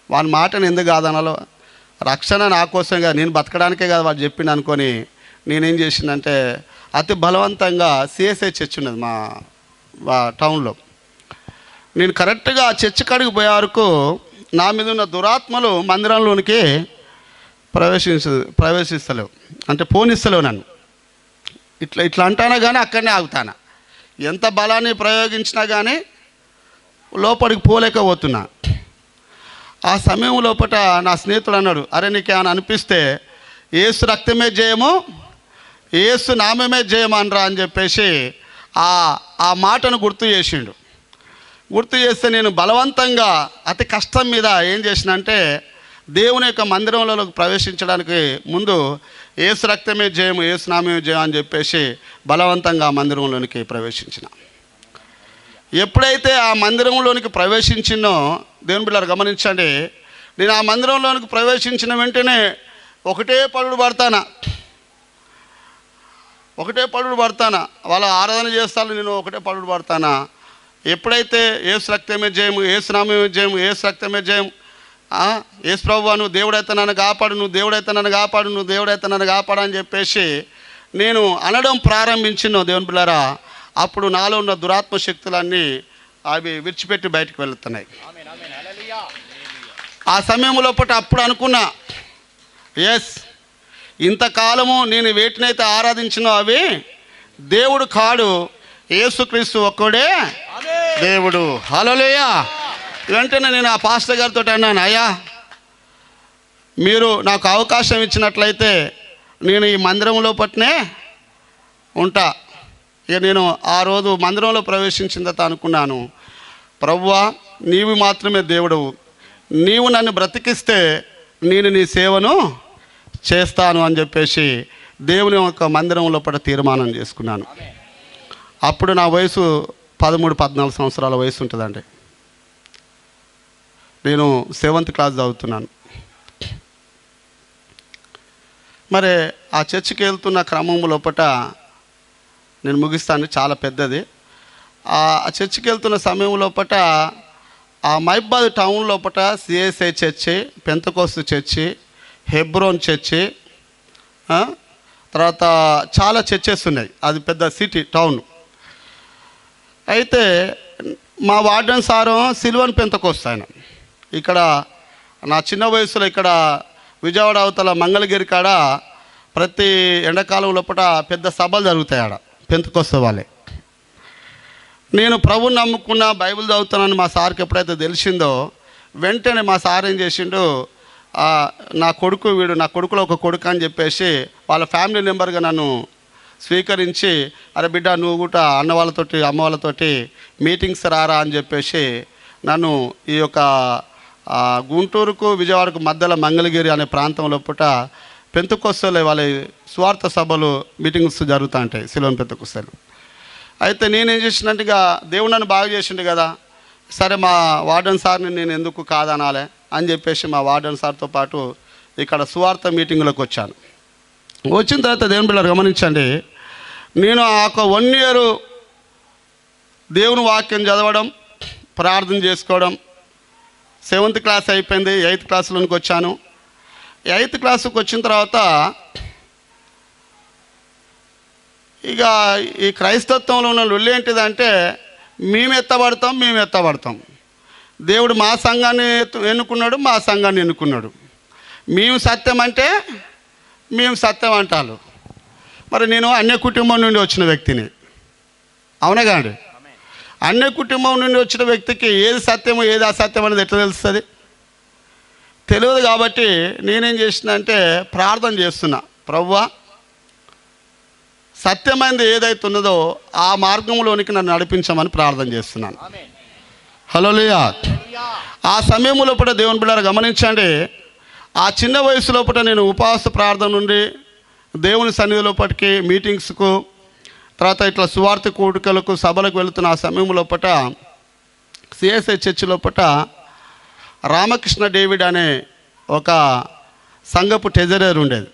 వాని మాటను ఎందుకు కాదనాలో, రక్షణ నా కోసంగా నేను బతకడానికే కాదు వాడు చెప్పిండు అనుకొని నేనేం చేసిందంటే అతి బలవంతంగా సిఎస్ఐ చర్చ్ ఉన్నది మా టౌన్లో. నేను కరెక్ట్గా ఆ చర్చ్ కాడికి పోయే వరకు నా మీద ఉన్న దురాత్మలు మందిరంలోనికి ప్రవేశిస్తలేవు, అంటే పోనిస్తలేవు నన్ను. ఇట్లా అంటానా కానీ అక్కడనే ఆగుతానా, ఎంత బలాన్ని ప్రయోగించినా కానీ లోపలికి పోలేకపోతున్నా. ఆ సమయం లోపల నా స్నేహితుడు అన్నాడు, అరే నీకు ఏమైనా అనిపిస్తే ఏసు రక్తమే జయము, ఏసు నామమే జయం అనరా అని చెప్పేసి ఆ మాటను గుర్తు చేసిండు. గుర్తు చేస్తే నేను బలవంతంగా అతి కష్టం మీద ఏం చేసినంటే దేవుని యొక్క మందిరంలోకి ప్రవేశించడానికి ముందు ఏసు రక్తమే జయము, ఏసు నామమే జయం అని చెప్పేసి బలవంతంగా ఆ మందిరంలోనికి ప్రవేశించిన. ఎప్పుడైతే ఆ మందిరంలోనికి ప్రవేశించినో దేవుని బిడ్డలారా గమనించండి, నేను ఆ మందిరంలోనికి ప్రవేశించిన వెంటనే ఒకటే పడుడు పడతానా, వాళ్ళ ఆరాధన చేస్తాను, నేను ఒకటే పడుడు పడతానా. ఎప్పుడైతే ఏసు రక్తమే జయము, ఏసు నామమే జయము, ఏసు రక్తమే జయం, ఏసు ప్రభువా నువ్వు దేవుడైతే నన్ను కాపాడు, నువ్వు దేవుడైతే నన్ను కాపాడు, నువ్వు దేవుడైతే నన్ను కాపాడు అని చెప్పేసి నేను అనడం ప్రారంభించిన దేవుని బిడ్డలారా, అప్పుడు నాలో ఉన్న దురాత్మ శక్తులన్నీ అవి విడిచిపెట్టి బయటకు వెళుతున్నాయి. ఆ సమయంలో అప్పుడు అనుకున్నా, ఎస్ ఇంతకాలము నేను వేటినైతే ఆరాధించినో అవి దేవుడు కాడు, యేసుక్రీస్తు ఒక్కడే దేవుడు. హల్లెలూయా. వెంటనే నేను ఆ పాస్టర్ గారితో అన్నాను, అయ్యా మీరు నాకు అవకాశం ఇచ్చినట్లయితే నేను ఈ మందిరం లోపట్నే ఉంటా. ఇక నేను ఆ రోజు మందిరంలో ప్రవేశించిన తర్వాత అనుకున్నాను, ప్రభువా నీవు మాత్రమే దేవుడు, నీవు నన్ను బ్రతికిస్తే నేను నీ సేవను చేస్తాను అని చెప్పేసి దేవుని యొక్క మందిరం లోపల తీర్మానం చేసుకున్నాను. అప్పుడు నా వయసు 13-14 సంవత్సరాల వయసు ఉంటుందండి. నేను 7th క్లాస్ చదువుతున్నాను. మరి ఆ చర్చికి వెళ్తున్న క్రమం లోపల నేను ముగిస్తాను, చాలా పెద్దది. ఆ చర్చికి వెళ్తున్న సమయం లోపల ఆ మైబాద్ టౌన్ లోపల CSI church, Pentecost church, Hebron church, తర్వాత చాలా చర్చెస్ ఉన్నాయి. అది పెద్ద సిటీ టౌన్. అయితే మా వార్డెన్ సారు సిల్వన్ పెంతకోస్తు ఆయన. ఇక్కడ నా చిన్న వయసులో ఇక్కడ విజయవాడ అవతల మంగళగిరి కాడ ప్రతి ఎండాకాలం లోపల పెద్ద సభలు జరుగుతాయి ఆడ పెంతకోస్తు వాళ్ళే. నేను ప్రభుని నమ్ముకున్న బైబిల్ చదువుతానని మా సార్కి ఎప్పుడైతే తెలిసిందో వెంటనే మా సార్ ఏం చేసిండు, నా కొడుకులో ఒక కొడుకు అని చెప్పేసి వాళ్ళ ఫ్యామిలీ మెంబర్గా నన్ను స్వీకరించి, అరే బిడ్డ నువ్వు కూడా అన్న వాళ్ళతోటి అమ్మ వాళ్ళతోటి మీటింగ్స్ రారా అని చెప్పేసి నన్ను ఈ యొక్క గుంటూరుకు విజయవాడకు మధ్యలో మంగళగిరి అనే ప్రాంతంలో పూట పెంతకోస్తలే వాళ్ళ స్వార్థ సభలు మీటింగ్స్ జరుగుతూ ఉంటాయి, సిలోన్ పెంతకోస్తలు. అయితే నేనేం చేసినట్టు ఇక దేవుడు నన్ను బాగా చేసిండు కదా, సరే మా వార్డెన్ సార్ని నేను ఎందుకు కాదనాలే అని చెప్పేసి మా వార్డెన్ సార్తో పాటు ఇక్కడ సువార్త మీటింగ్లోకి వచ్చాను. వచ్చిన తర్వాత దేవుని బిడ్డలారా గమనించండి, నేను ఆ 1 year దేవుని వాక్యం చదవడం, ప్రార్థన చేసుకోవడం. 7th క్లాస్ అయిపోయింది, 8th క్లాస్లోనికి వచ్చాను. 8th క్లాస్కి వచ్చిన తర్వాత ఇక ఈ క్రైస్తత్వంలో ఉన్న లొల్లి ఏంటిదంటే మేము ఎత్తబడతాం. దేవుడు మా సంఘాన్ని ఎన్నుకున్నాడు, మా సంఘాన్ని ఎన్నుకున్నాడు. మేము సత్యం అంటే మేము సత్యం అంటారు. మరి నేను అన్య కుటుంబం నుండి వచ్చిన వ్యక్తిని, అవునా కాండి? అన్య కుటుంబం నుండి వచ్చిన వ్యక్తికి ఏది సత్యమో ఏది అసత్యం అనేది ఎట్లా తెలుస్తుంది? తెలియదు. కాబట్టి నేనేం చేసిన అంటే ప్రార్థన చేస్తున్నా, ప్రభువా సత్యమైనది ఏదైతే ఉన్నదో ఆ మార్గంలోనికి నన్ను నడిపించమని ప్రార్థన చేస్తున్నాను. హల్లెలూయా. ఆ సమయంలో లోపల దేవుని బిడ్డలారా గమనించండి, ఆ చిన్న వయసు లోపల నేను ఉపవాస ప్రార్థన నుండి దేవుని సన్నిధి లోపలికి మీటింగ్స్కు, తర్వాత ఇట్లా సువార్త కూడికలకు సభలకు వెళుతున్న ఆ సమయం లోపల సిఎస్ఐ చర్చి లోపల రామకృష్ణ డేవిడ్ అనే ఒక సంఘపు ట్రెజరర్ ఉండేది.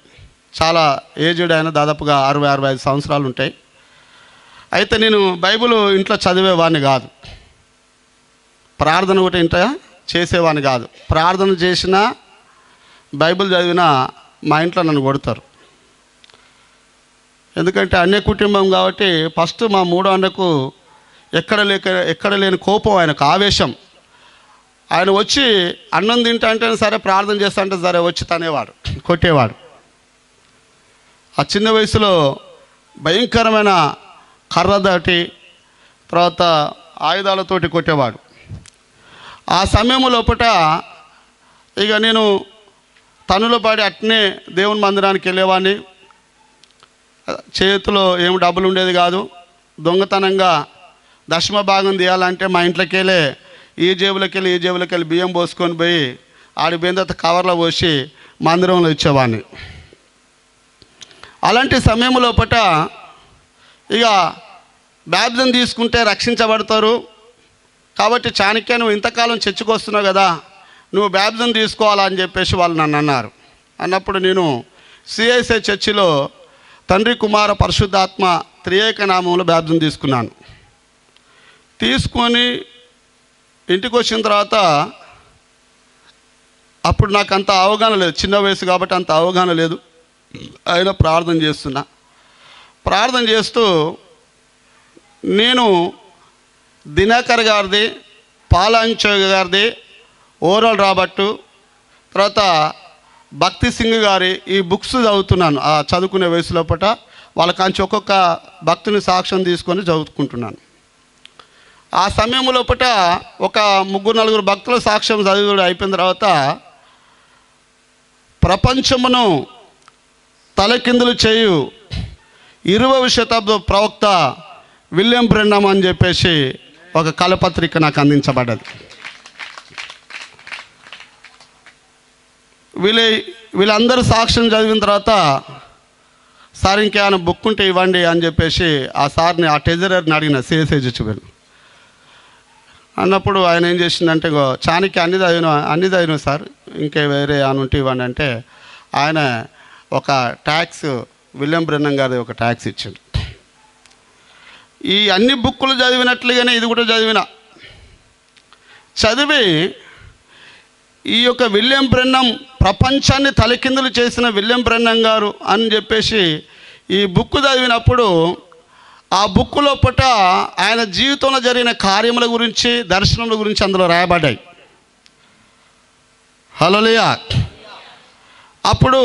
చాలా ఏజ్డ్ ఆయన, దాదాపుగా 60-65 సంవత్సరాలు ఉంటాయి. అయితే నేను బైబిల్ ఇంట్లో చదివేవాడిని కాదు, ప్రార్థన కూడా ఇంట్లో చేసేవాడిని కాదు. ప్రార్థన చేసినా బైబిల్ చదివినా మా ఇంట్లో నన్ను కొడతారు. ఎందుకంటే అన్య కుటుంబం కాబట్టి ఫస్ట్ మా మూడో అన్నకు ఎక్కడ లేని కోపం, ఆయనకు ఆవేశం. ఆయన వచ్చి అన్నం తింటా అంటే సరే, ప్రార్థన చేస్తా అంటే సరే వచ్చి తనేవాడు, కొట్టేవాడు. ఆ చిన్న వయసులో భయంకరమైన కర్రదాటి తర్వాత ఆయుధాలతోటి కొట్టేవాడు. ఆ సమయం లోపల ఇక నేను తనులో పడి అట్నే దేవుని మందిరానికి వెళ్ళేవాడిని. చేతిలో ఏమి డబ్బులు ఉండేది కాదు. దొంగతనంగా దశమ భాగం తీయాలంటే మా ఇంట్లోకి వెళ్ళి ఈ జేబులకి వెళ్ళి బియ్యం పోసుకొని పోయి ఆడి పోయిన తర్వాత కవర్లో పోసి మందిరంలో ఇచ్చేవాడిని. అలాంటి సమయం లోపల ఇక బాప్టిజం తీసుకుంటే రక్షించబడతారు కాబట్టి, చాణక్య నువ్వు ఇంతకాలం చర్చికి వస్తున్నావు కదా, నువ్వు బాప్టిజం తీసుకోవాలని చెప్పేసి వాళ్ళు నన్ను అన్నారు. అన్నప్పుడు నేను సిఐసై చర్చిలో తండ్రి కుమార పరిశుద్ధాత్మ త్రియేక నామంలో బాప్టిజం తీసుకున్నాను. తీసుకొని ఇంటికి వచ్చిన తర్వాత అప్పుడు నాకు అంత అవగాహన లేదు, చిన్న వయసు కాబట్టి అంత అవగాహన లేదు. అయినా ప్రార్థన చేస్తున్నా. ప్రార్థన చేస్తూ నేను దినకర్ గారిది, పాలాంచోగ గారిది, ఓరల్ రాబట్టు, తర్వాత భక్తి సింగ్ గారి ఈ బుక్స్ చదువుతున్నాను. ఆ చదువుకునే వయసు లోపల వాళ్ళకాంచి ఒక్కొక్క భక్తుని సాక్ష్యం తీసుకొని చదువుకుంటున్నాను. ఆ సమయం లోపల ఒక 3-4 భక్తుల సాక్ష్యం చదువు అయిపోయిన తర్వాత ప్రపంచమును తలకిందులు చేయు 20వ శతాబ్ద ప్రవక్త విలియం బ్రెన్హమ్ అని చెప్పేసి ఒక కలపత్రిక నాకు అందించబడ్డది. వీళ్ళందరూ సాక్ష్యం చదివిన తర్వాత సార్ ఇంకేమైనా బుక్ ఉంటే ఇవ్వండి అని చెప్పేసి ఆ సార్ని, ఆ ట్రెజరర్ని అడిగిన, సిఎస్ఐ చూచిపోయాను. అన్నప్పుడు ఆయన ఏం చేసిందంటే, చాణక్య అన్ని చదివిన సార్, ఇంకే వేరే అని ఉంటే ఇవ్వండి అంటే ఆయన ఒక ట్యాక్స్, విలియం బ్రెన్హమ్ గారి ఒక ట్యాక్స్ ఇచ్చాడు. ఈ అన్ని బుక్కులు చదివినట్లుగానే ఇది కూడా చదివి ఈ యొక్క విలియం బ్రెన్హమ్ ప్రపంచాన్ని తలకిందులు చేసిన విలియం బ్రెన్హమ్ గారు అని చెప్పేసి ఈ బుక్ చదివినప్పుడు ఆ బుక్ లోపట ఆయన జీవితంలో జరిగిన కార్యముల గురించి, దర్శనముల గురించి అందులో రాయబడ్డాయి. హల్లెలూయా. అప్పుడు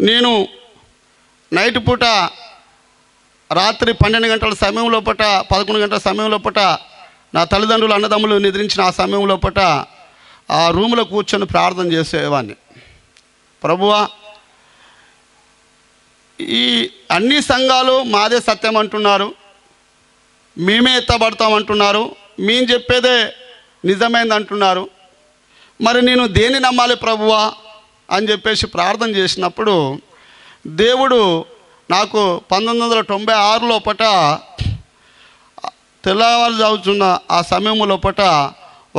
నేను నైట్ పూట రాత్రి 12 గంటల సమయం లోపట, 11 గంటల సమయం లోపట నా తల్లిదండ్రులు అన్నదమ్ములు నిద్రించిన ఆ సమయం లోపట ఆ రూమ్లో కూర్చొని ప్రార్థన చేసేవాడిని. ప్రభువా, ఈ అన్ని సంఘాలు మాదే సత్యం అంటున్నారు, మేమే ఎత్తబడతామంటున్నారు, మేము చెప్పేదే నిజమైంది అంటున్నారు, మరి నేను దేన్ని నమ్మాలి ప్రభువా అని చెప్పేసి ప్రార్థన చేసినప్పుడు దేవుడు నాకు 1996 లోపట తెల్లవారు చదువుతున్న ఆ సమయం లోపట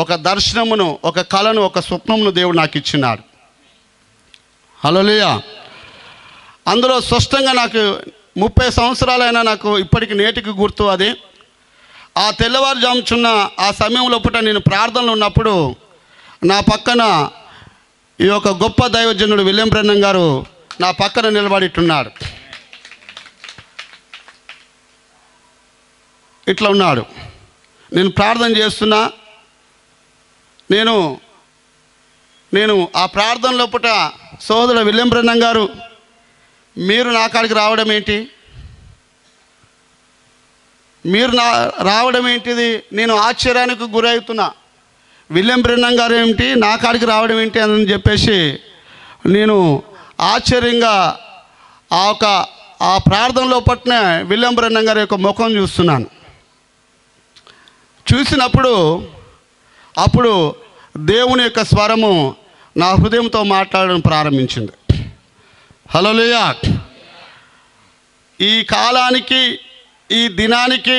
ఒక దర్శనమును, ఒక కళను, ఒక స్వప్నమును దేవుడు నాకు ఇచ్చినాడు. హల్లెలూయా. అందులో స్పష్టంగా నాకు 30 సంవత్సరాలైనా నాకు ఇప్పటికి నేటికి గుర్తు అది. ఆ తెల్లవారుజాముచున్న ఆ సమయం లోపల నేను ప్రార్థనలో ఉన్నప్పుడు నా పక్కన ఈ యొక్క గొప్ప దైవజనుడు విలియం బ్రెన్హమ్ గారు నా పక్కన నిలబడిట్టున్నాడు. ఇట్లా ఉన్నాడు. నేను ప్రార్థన చేస్తున్నా. నేను ఆ ప్రార్థన లోపల సోదరుడు విలియం బ్రెన్హమ్ గారు, మీరు నా కాడికి రావడం ఏంటి, రావడం ఏంటిది, నేను ఆశ్చర్యానికి గురవుతున్నా. విలియం బ్రెన్హమ్ గారు ఏమిటి, నా కాడికి రావడం ఏంటి అని చెప్పేసి నేను ఆశ్చర్యంగా ఆ ప్రార్థన లోపట్నే విలియం బ్రెన్హమ్ గారి యొక్క ముఖం చూస్తున్నాను. చూసినప్పుడు అప్పుడు దేవుని యొక్క స్వరము నా హృదయంతో మాట్లాడడం ప్రారంభించింది. హల్లెలూయా. ఈ కాలానికి, ఈ దినానికి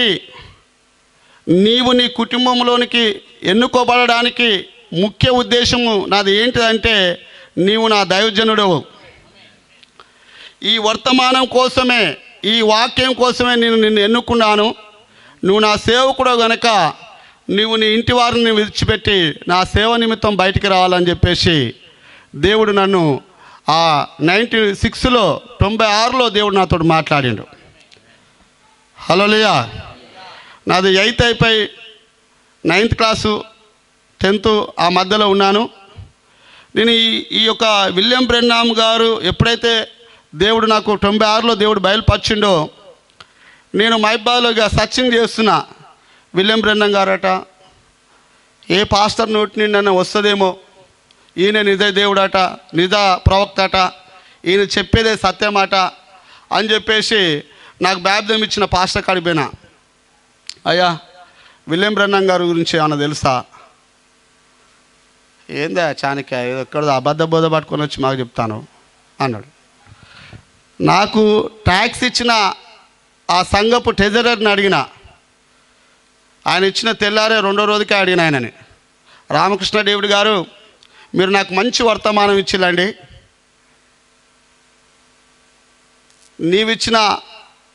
నీవు నీ కుటుంబంలోనికి ఎన్నుకోబడడానికి ముఖ్య ఉద్దేశము నాది ఏంటిదంటే, నీవు నా దైవజనుడు. ఈ వర్తమానం కోసమే, ఈ వాక్యం కోసమే నేను నిన్ను ఎన్నుకున్నాను. నువ్వు నా సేవకుడు గనక నువ్వు నీ ఇంటి వారిని విడిచిపెట్టి నా సేవ నిమిత్తం బయటికి రావాలని చెప్పేసి దేవుడు నన్ను ఆ 96లో దేవుడు నాతో మాట్లాడిండు. హల్లెలూయా. నాది 8th అయిపోయి 9th క్లాసు 10th ఆ మధ్యలో ఉన్నాను. నేను ఈ యొక్క విలియం బ్రెన్నామ్ గారు ఎప్పుడైతే దేవుడు నాకు 96లో దేవుడు బయలుపరిచిండో, నేను మైబాద్లో ఇక సర్చింగ్ చేస్తున్నా. విలియం బ్రెన్నామ్ గారట ఏ పాస్టర్ నోటి నిండన్నా వస్తుందేమో, ఈయన నిజ దేవుడట, నిజ ప్రవక్త అట, ఈయన చెప్పేదే సత్యమాట అని చెప్పేసి నాకు బాప్తిజం ఇచ్చిన పాస్టర్ కాడికి పోయినా. అయ్యా విలియం బ్రెన్నామ్ గారి గురించి ఏమన్నా తెలుసా? ఏందా చాణక్య ఎక్కడ అబద్ధ బోధ పట్టుకొని వచ్చి మాకు చెప్తాను అన్నాడు. నాకు ట్యాక్స్ ఇచ్చిన ఆ సంఘపు ట్రెజరర్ని అడిగిన, ఆయన ఇచ్చిన తెల్లారే 2వ రోజుకే అడిగిన ఆయనని, రామకృష్ణ దేవుడి గారు మీరు నాకు మంచి వర్తమానం ఇచ్చిలండి, నీవిచ్చిన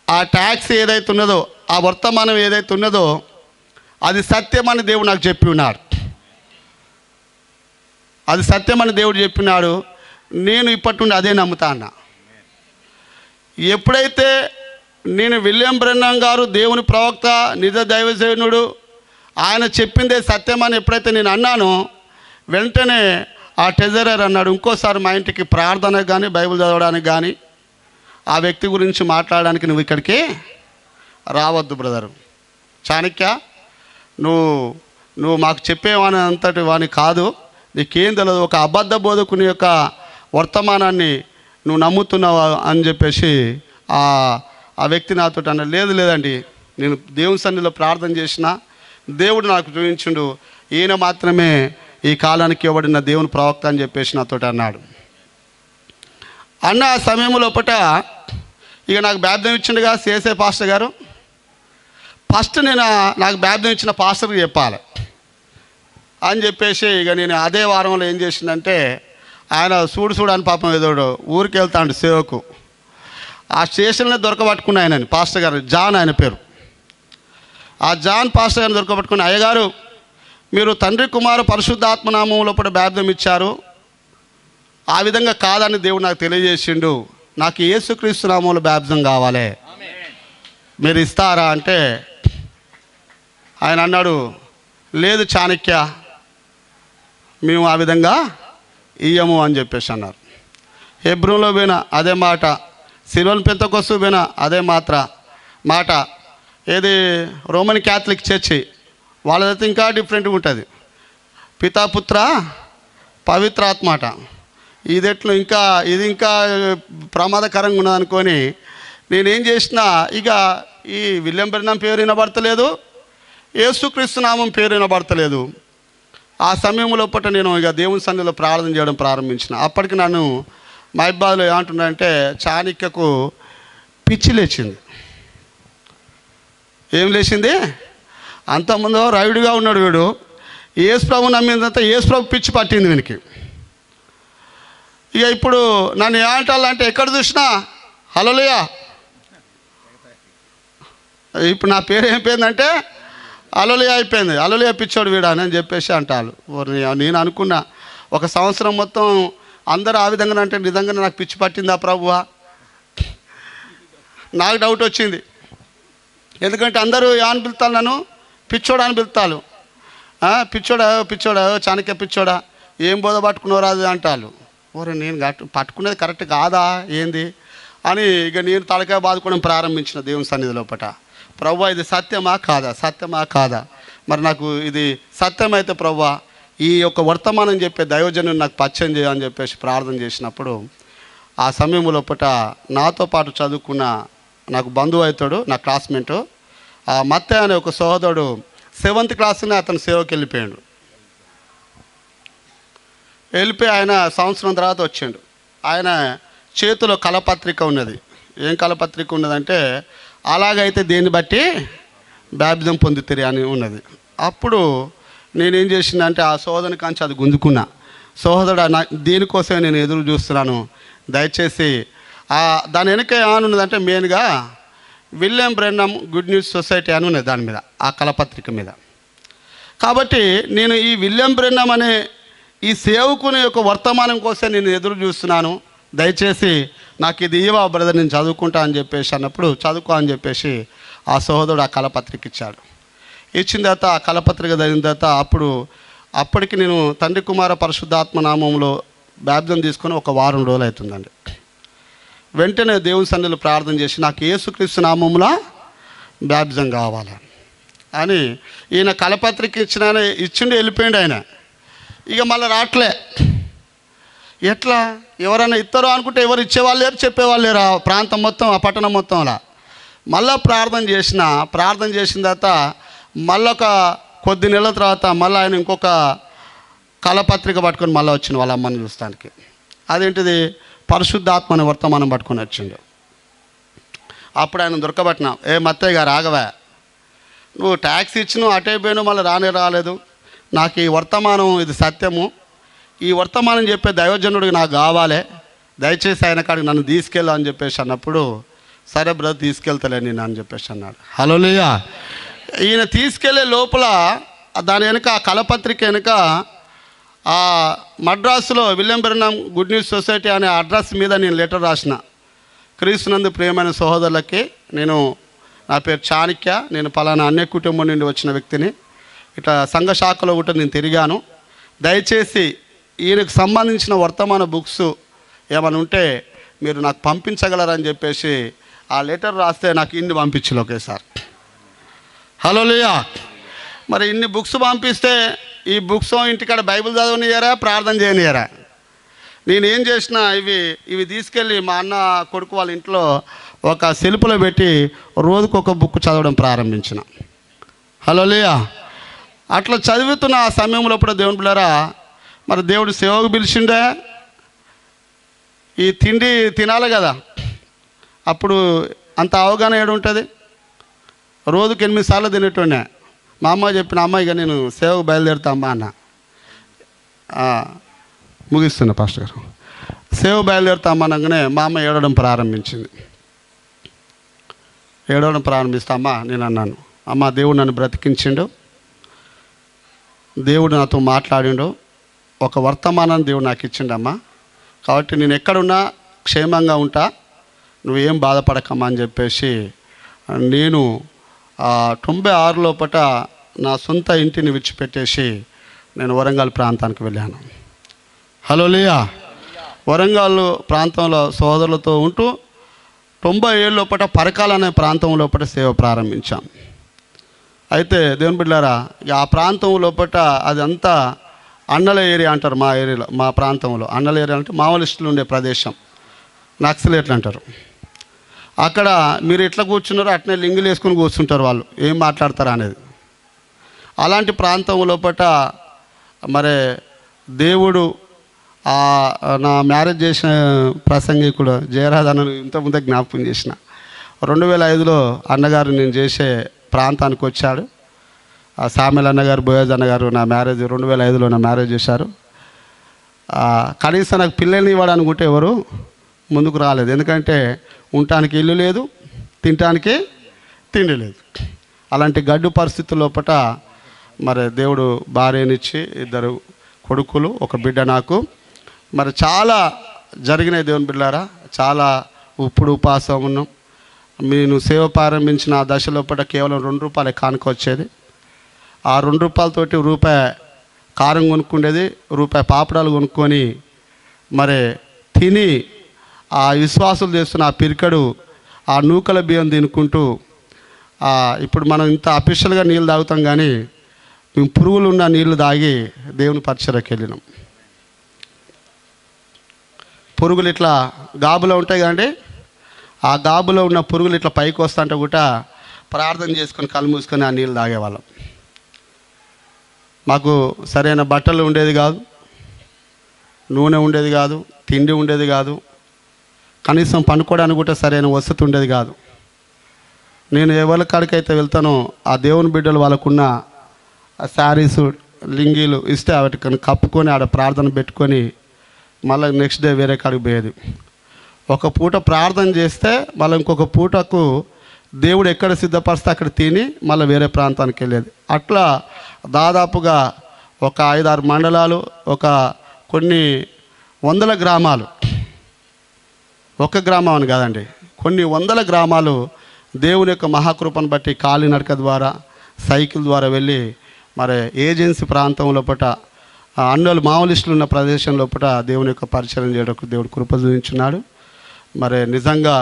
ఆ ట్యాక్స్ ఏదైతే ఉన్నదో, ఆ వర్తమానం ఏదైతే ఉన్నదో అది సత్యమని దేవుడు నాకు చెప్పి ఉన్నాడు. అది సత్యమని దేవుడు చెప్పినాడు. నేను ఇప్పటి నుండి అదే నమ్ముతా అన్న. ఎప్పుడైతే నేను విలియం బ్రెన్నామ్ గారు దేవుని ప్రవక్త, నిజ దైవజనుడు, ఆయన చెప్పిందే సత్యమని ఎప్పుడైతే నేను అన్నానో, వెంటనే ఆ ట్రెజరర్ అన్నాడు, ఇంకోసారి మా ఇంటికి ప్రార్థనకు కానీ బైబిల్ చదవడానికి కానీ ఆ వ్యక్తి గురించి మాట్లాడడానికి నువ్వు ఇక్కడికి రావద్దు బ్రదరు. చాణక్య నువ్వు మాకు చెప్పేవాని అంతటి వాని కాదు, నీకేం తెలియదు, ఒక అబద్ధ బోధకుని యొక్క వర్తమానాన్ని నువ్వు నమ్ముతున్నావా అని చెప్పేసి ఆ వ్యక్తి నాతో అన్నాడు. లేదండి, నేను దేవుని సన్నిధిలో ప్రార్థన చేసిన, దేవుడు నాకు చూపించుండు, ఈయన మాత్రమే ఈ కాలానికి ఇవ్వబడిన దేవుని ప్రవక్త అని చెప్పేసి నాతో అన్నాడు. అన్న ఆ సమయం లోపట ఇక నాకు బాప్తిజం ఇచ్చిండుగా చేసే పాస్టర్ గారు, ఫస్ట్ నేను నాకు బాప్తిజం ఇచ్చిన పాస్టర్కి చెప్పాలి అని చెప్పేసి ఇక నేను అదే వారంలో ఏం చేసిందంటే, ఆయన చూడు అని పాపం ఏదోడు ఊరికి వెళ్తాడు సేవకు, ఆ స్టేషన్లో దొరకబట్టుకున్న ఆయనని పాస్టర్ గారు, జాన్ ఆయన పేరు. ఆ జాన్ పాస్టర్ గారిని దొరకబట్టుకుని, అయ్యగారు మీరు తండ్రి కుమారు పరిశుద్ధాత్మనామం లోపల బాప్తిజం ఇచ్చారు, ఆ విధంగా కాదని దేవుడు నాకు తెలియజేసిండు, నాకు యేసుక్రీస్తు నామంలో బాప్తిజం కావాలి, మీరు ఇస్తారా అంటే ఆయన అన్నాడు, లేదు చాణక్య మేము ఆ విధంగా ఇయ్యము అని చెప్పేసి అన్నారు. హెబ్రోన్లో పోయినా అదే మాట, సిల్వన్ పెంతెకోస్తు పోయినా అదే మాట. ఏది రోమన్ క్యాథలిక్ చర్చి వాళ్ళదైతే ఇంకా డిఫరెంట్గా ఉంటుంది, పితాపుత్ర పవిత్రాత్మాట. ఇది ఇంకా ప్రమాదకరంగా ఉన్నదనుకొని నేనేం చేసిన, ఇక ఈ విలియం బ్రెన్నామ్ పేరు వినబడతలేదు, యేసుక్రీస్తు నామం పేరు వినబడతలేదు. ఆ సమయంలో పూట నేను ఇక దేవుని సన్నిధిలో ప్రార్థన చేయడం ప్రారంభించిన. అప్పటికి నన్ను మైబాద్లో ఏమంటున్నాడంటే, చాణక్యకు పిచ్చి లేచింది. ఏం లేచింది? అంతకుముందు రైడుగా ఉన్నాడు వీడు, యేసు ప్రభు నమ్మిందంతా యేసు ప్రభు పిచ్చి పట్టింది వీనికి. ఇక ఇప్పుడు నన్ను ఏమంటాలంటే ఎక్కడ చూసినా హల్లెలూయా, ఇప్పుడు నా పేరు ఏం పోయిందంటే హల్లెలూయా అయిపోయింది. హల్లెలూయా పిచ్చోడు వీడా అని చెప్పేసి అంటారు. నేను అనుకున్నా ఒక సంవత్సరం మొత్తం అందరూ ఆ విధంగా అంటే నిజంగానే నాకు పిచ్చి పట్టిందా ప్రభువా? నాకు డౌట్ వచ్చింది. ఎందుకంటే అందరూ ఏమని పిలుతారు, నన్ను పిచ్చోడా అని పిలుతారు. పిచ్చోడా చాణక్య పిచ్చోడా, ఏం బోధ పట్టుకున్నారా అది అంటారు. ఓరే నేను పట్టుకునేది కరెక్ట్ కాదా ఏంది అని ఇక నేను తలకాయ బాదుకోవడం ప్రారంభించిన దేవుని సన్నిధి లోపట. ప్రభువా ఇది సత్యమా కాదా, మరి నాకు ఇది సత్యమైతే ప్రభువా ఈ యొక్క వర్తమానం చెప్పే దైవజనుని నాకు పరిచయం చేయని చెప్పేసి ప్రార్థన చేసినప్పుడు, ఆ సమయం లోపట నాతో పాటు చదువుకున్న నాకు బంధువు అవుతాడు, నా క్లాస్మేటు, ఆ మత్తయ్య అనే ఒక సోదరుడు 7th క్లాస్లోనే అతను సేవకి వెళ్ళిపోయాడు. వెళ్ళిపోయి ఆయన సంవత్సరం తర్వాత వచ్చిండు. ఆయన చేతిలో కలపత్రిక ఉన్నది. ఏం కలపత్రిక ఉన్నదంటే, అలాగైతే దేన్ని బట్టి బాప్తిజం పొందుతారు అని ఉన్నది. అప్పుడు నేనేం చేసిందంటే ఆ సోదరుని కాంచి అది గుంజుకున్నా. సోదరుడు దీనికోసమే నేను ఎదురు చూస్తున్నాను, దయచేసి దాని వెనక ఏమన్నదంటే మెయిన్గా విలియం బ్రెన్నమ్ గుడ్ న్యూస్ సొసైటీ అని ఉన్నది దాని మీద, ఆ కలపత్రిక మీద. కాబట్టి నేను ఈ విలియం బ్రెన్నమ్ అనే ఈ సేవకుని యొక్క వర్తమానం కోసం నేను ఎదురు చూస్తున్నాను. దయచేసి నాకు ఇది ఇవ్వ బ్రదర్, నేను చదువుకుంటా అని చెప్పేసి అన్నప్పుడు చదువుకో అని చెప్పేసి ఆ సహోదరుడు ఆ కలపత్రిక ఇచ్చాడు. ఇచ్చిన తర్వాత ఆ కలపత్రిక చదివిన తర్వాత అప్పటికి నేను తండ్రి కుమార పరిశుద్ధాత్మ నామంలో బాప్తిజం తీసుకొని ఒక వారం రోజులు అవుతుందండి. వెంటనే దేవుని సన్నిధిలో ప్రార్థన చేసి నాకు యేసుక్రీస్తు నామంలో బాప్తిజం కావాలి అని ఈయన కలపత్రిక ఇచ్చిండి వెళ్ళిపోయింది ఆయన. ఇక మళ్ళీ రావట్లే. ఎట్లా ఎవరైనా ఇస్తారో అనుకుంటే ఎవరు ఇచ్చేవాళ్ళు లేరు, చెప్పేవాళ్ళు లేరు ఆ ప్రాంతం మొత్తం, ఆ పట్టణం మొత్తం. అలా మళ్ళీ ప్రార్థన చేసిన తర్వాత మళ్ళీ ఒక కొద్ది నెలల తర్వాత మళ్ళీ ఆయన ఇంకొక కలపత్రిక పట్టుకొని మళ్ళీ వచ్చిండు వాళ్ళ అమ్మని చూస్తానికి. అదేంటిది, పరిశుద్ధాత్మని వర్తమానం పట్టుకొని వచ్చిండు. అప్పుడు ఆయన దొరకబట్టినా, ఏ మత్తయ్య గారు ఆగవా, నువ్వు ట్యాక్స్ ఇచ్చినావు అటే పోయినావు మళ్ళీ రాలేదు, నాకు ఈ వర్తమానం ఇది సత్యము, ఈ వర్తమానం చెప్పే దైవజనుడికి నాకు కావాలి, దయచేసి ఆయన కాడికి నన్ను తీసుకెళ్ళు అని చెప్పేసి అన్నప్పుడు, సరే బ్రదర్ తీసుకెళ్తలే నేను అని చెప్పేసి అన్నాడు. హల్లెలూయా. ఈయన తీసుకెళ్లే లోపల దాని వెనుక ఆ కలపత్రిక వెనుక ఆ మద్రాసులో విలియం బ్రెన్నమ్ గుడ్ న్యూస్ సొసైటీ అనే అడ్రస్ మీద నేను లెటర్ రాసిన. క్రీస్తునందు ప్రియమైన సహోదరులకి, నా పేరు చాణక్య, నేను పలానా అన్య కుటుంబం నుండి వచ్చిన వ్యక్తిని, ఇట్లా సంఘ శాఖలో కూడా నేను తిరిగాను, దయచేసి ఈయనకు సంబంధించిన వర్తమాన బుక్స్ ఏమైనా ఉంటే మీరు నాకు పంపించగలరని చెప్పేసి ఆ లెటర్ రాస్తే నాకు ఇన్ని పంపించారు ఒకేసారి. హల్లెలూయా. మరి ఇన్ని బుక్స్ పంపిస్తే ఈ బుక్స్ ఇంటికాడ బైబిల్ చదవనియరా, ప్రార్థన చేయనియరా? నేనేం చేసిన ఇవి తీసుకెళ్ళి మా అన్న కొడుకు వాళ్ళ ఇంట్లో ఒక సెల్ఫ్లో పెట్టి రోజుకొక బుక్ చదవడం ప్రారంభించిన. హల్లెలూయా. అట్లా చదువుతున్న ఆ సమయంలో ఇప్పుడు దేవుని బిడ్డలారా, మరి దేవుడు సేవకు పిలిచిండే, ఈ తిండి తినాలి కదా, అప్పుడు అంత అవగాహన ఏడుంటుంది. రోజుకి 8 సార్లు తినేటోనే. మా అమ్మ చెప్పిన, అమ్మాయిగా నేను సేవకు బయలుదేరుతా అమ్మా అన్న. ముగిస్తున్నా పాస్టర్ గారు. సేవ బయలుదేరుతా అమ్మ అనగానే మా అమ్మ ఏడవడం ప్రారంభించింది. అమ్మా నేను అన్నాను, అమ్మ దేవుడు నన్ను బ్రతికించిండు, దేవుడు నాతో మాట్లాడిండు, ఒక వర్తమానాన్ని దేవుడు నాకు ఇచ్చిండమ్మా, కాబట్టి నేను ఎక్కడున్నా క్షేమంగా ఉంటా, నువ్వేం బాధపడకమ్మా అని చెప్పేసి నేను 96 లోపట నా సొంత ఇంటిని విడిచిపెట్టేసి నేను వరంగల్ ప్రాంతానికి వెళ్ళాను. హల్లెలూయా. వరంగల్ ప్రాంతంలో సోదరులతో ఉంటూ 97 లోపట పరకాల అనే ప్రాంతం లోపల సేవ ప్రారంభించాం. అయితే దేవుని బిడ్డలారా, ఆ ప్రాంతం లోపట అదంతా అన్నల ఏరియా అంటారు. మా ఏరియాలో, మా ప్రాంతంలో అన్నల ఏరియా అంటే మావోయిస్టులు ఉండే ప్రదేశం, నక్సలేట్లు అంటారు. అక్కడ మీరు ఎట్లా కూర్చున్నారో అట్నే లింగులు వేసుకొని కూర్చుంటారు, వాళ్ళు ఏం మాట్లాడతారు అనేది. అలాంటి ప్రాంతం లోపట మరి దేవుడు నా మ్యారేజ్ చేసిన ప్రసంగికుడు జయరాధను ఇంతకుముందే జ్ఞాపకం చేసిన. 2005లో అన్నగారు నేను చేసే ప్రాంతానికి వచ్చాడు. సామెల్ అన్నగారు, బోయజ్ అన్నగారు నా మ్యారేజ్ 2005లో నా మ్యారేజ్ చేశారు. కనీసం నాకు పిల్లల్ని ఇవ్వడానికి ఉంటే ఎవరు ముందుకు రాలేదు. ఎందుకంటే ఉండటానికి ఇల్లు లేదు, తినటానికి తిండి లేదు. అలాంటి గడ్డు పరిస్థితుల లోపల మరి దేవుడు భార్యనిచ్చి 2 కొడుకులు, 1 బిడ్డ నాకు. మరి చాలా జరిగినాయి దేవుని బిడ్డలారా, చాలా ఇప్పుడు ఉపాసం ఉన్నాం. నేను సేవ ప్రారంభించిన ఆ దశ లోపల కేవలం ₹2 కానుక వచ్చేది. ఆ ₹2తోటి రూపాయి కారం కొనుక్కుండేది, రూపాయి పాపడాలు కొనుక్కొని మరి తిని ఆ విశ్వాసులు చేస్తున్న ఆ పిరికడు, ఆ నూకల బియ్యం తినుకుంటూ, ఇప్పుడు మనం ఇంత అఫీషియల్గా నీళ్ళు తాగుతాం, కానీ మేము పురుగులు ఉన్న నీళ్లు తాగి దేవుని పరిచర్యకి వెళ్ళినాం. పురుగులు ఇట్లా గాబులో ఉంటాయి కదండి, ఆ గాబులో ఉన్న పురుగులు ఇట్లా పైకి వస్తుంటే కూడా ప్రార్థన చేసుకొని కళ్ళు మూసుకొని ఆ నీళ్ళు తాగేవాళ్ళం. మాకు సరైన బట్టలు ఉండేది కాదు, నూనె ఉండేది కాదు, తిండి ఉండేది కాదు, కనీసం పండుకోవడానికి కూడా సరైన వసతి ఉండేది కాదు. నేను ఎవరి కాడికైతే వెళ్తానో ఆ దేవుని బిడ్డలు వాళ్ళకున్న శారీసు, లింగీలు ఇస్తే వాటిని కప్పుకొని ఆడ ప్రార్థన పెట్టుకొని మళ్ళీ నెక్స్ట్ డే వేరే కాడికి పోయేది. ఒక పూట ప్రార్థన చేస్తే మళ్ళీ ఇంకొక పూటకు దేవుడు ఎక్కడ సిద్ధపరిస్తే అక్కడ తిని మళ్ళీ వేరే ప్రాంతానికి వెళ్ళేది. అట్లా దాదాపుగా ఒక 5-6 మండలాలు, ఒక కొన్ని వందల గ్రామాలు, ఒక గ్రామం అని కాదండి, కొన్ని వందల గ్రామాలు దేవుని యొక్క మహాకృపను బట్టి కాలినడక ద్వారా, సైకిల్ ద్వారా వెళ్ళి మరి ఏజెన్సీ ప్రాంతం లోపట అన్నోళ్ళు మావోలిస్టులు ఉన్న ప్రదేశం లోపల దేవుని యొక్క పరిచయం చేయడానికి దేవుడు కృప చూపించున్నాడు. మరి నిజంగా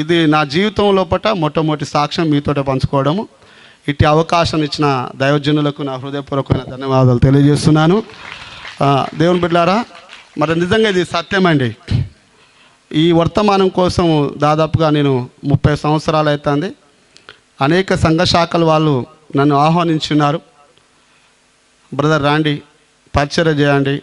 ఇది నా జీవితం లోపల మొట్టమొదటి సాక్ష్యం మీతోటే పంచుకోవడము. ఇట్టి అవకాశం ఇచ్చిన దైవజనులకు నా హృదయపూర్వకమైన ధన్యవాదాలు తెలియజేస్తున్నాను. దేవుని బిడ్డలారా, మరి నిజంగా ఇది సత్యమండి. ఈ వర్తమానం కోసం దాదాపుగా నేను 30 సంవత్సరాలు అవుతుంది. అనేక సంఘ శాఖల వాళ్ళు నన్ను ఆహ్వానించున్నారు. బ్రదర్ రాండి, పరిచర్య చేయండి,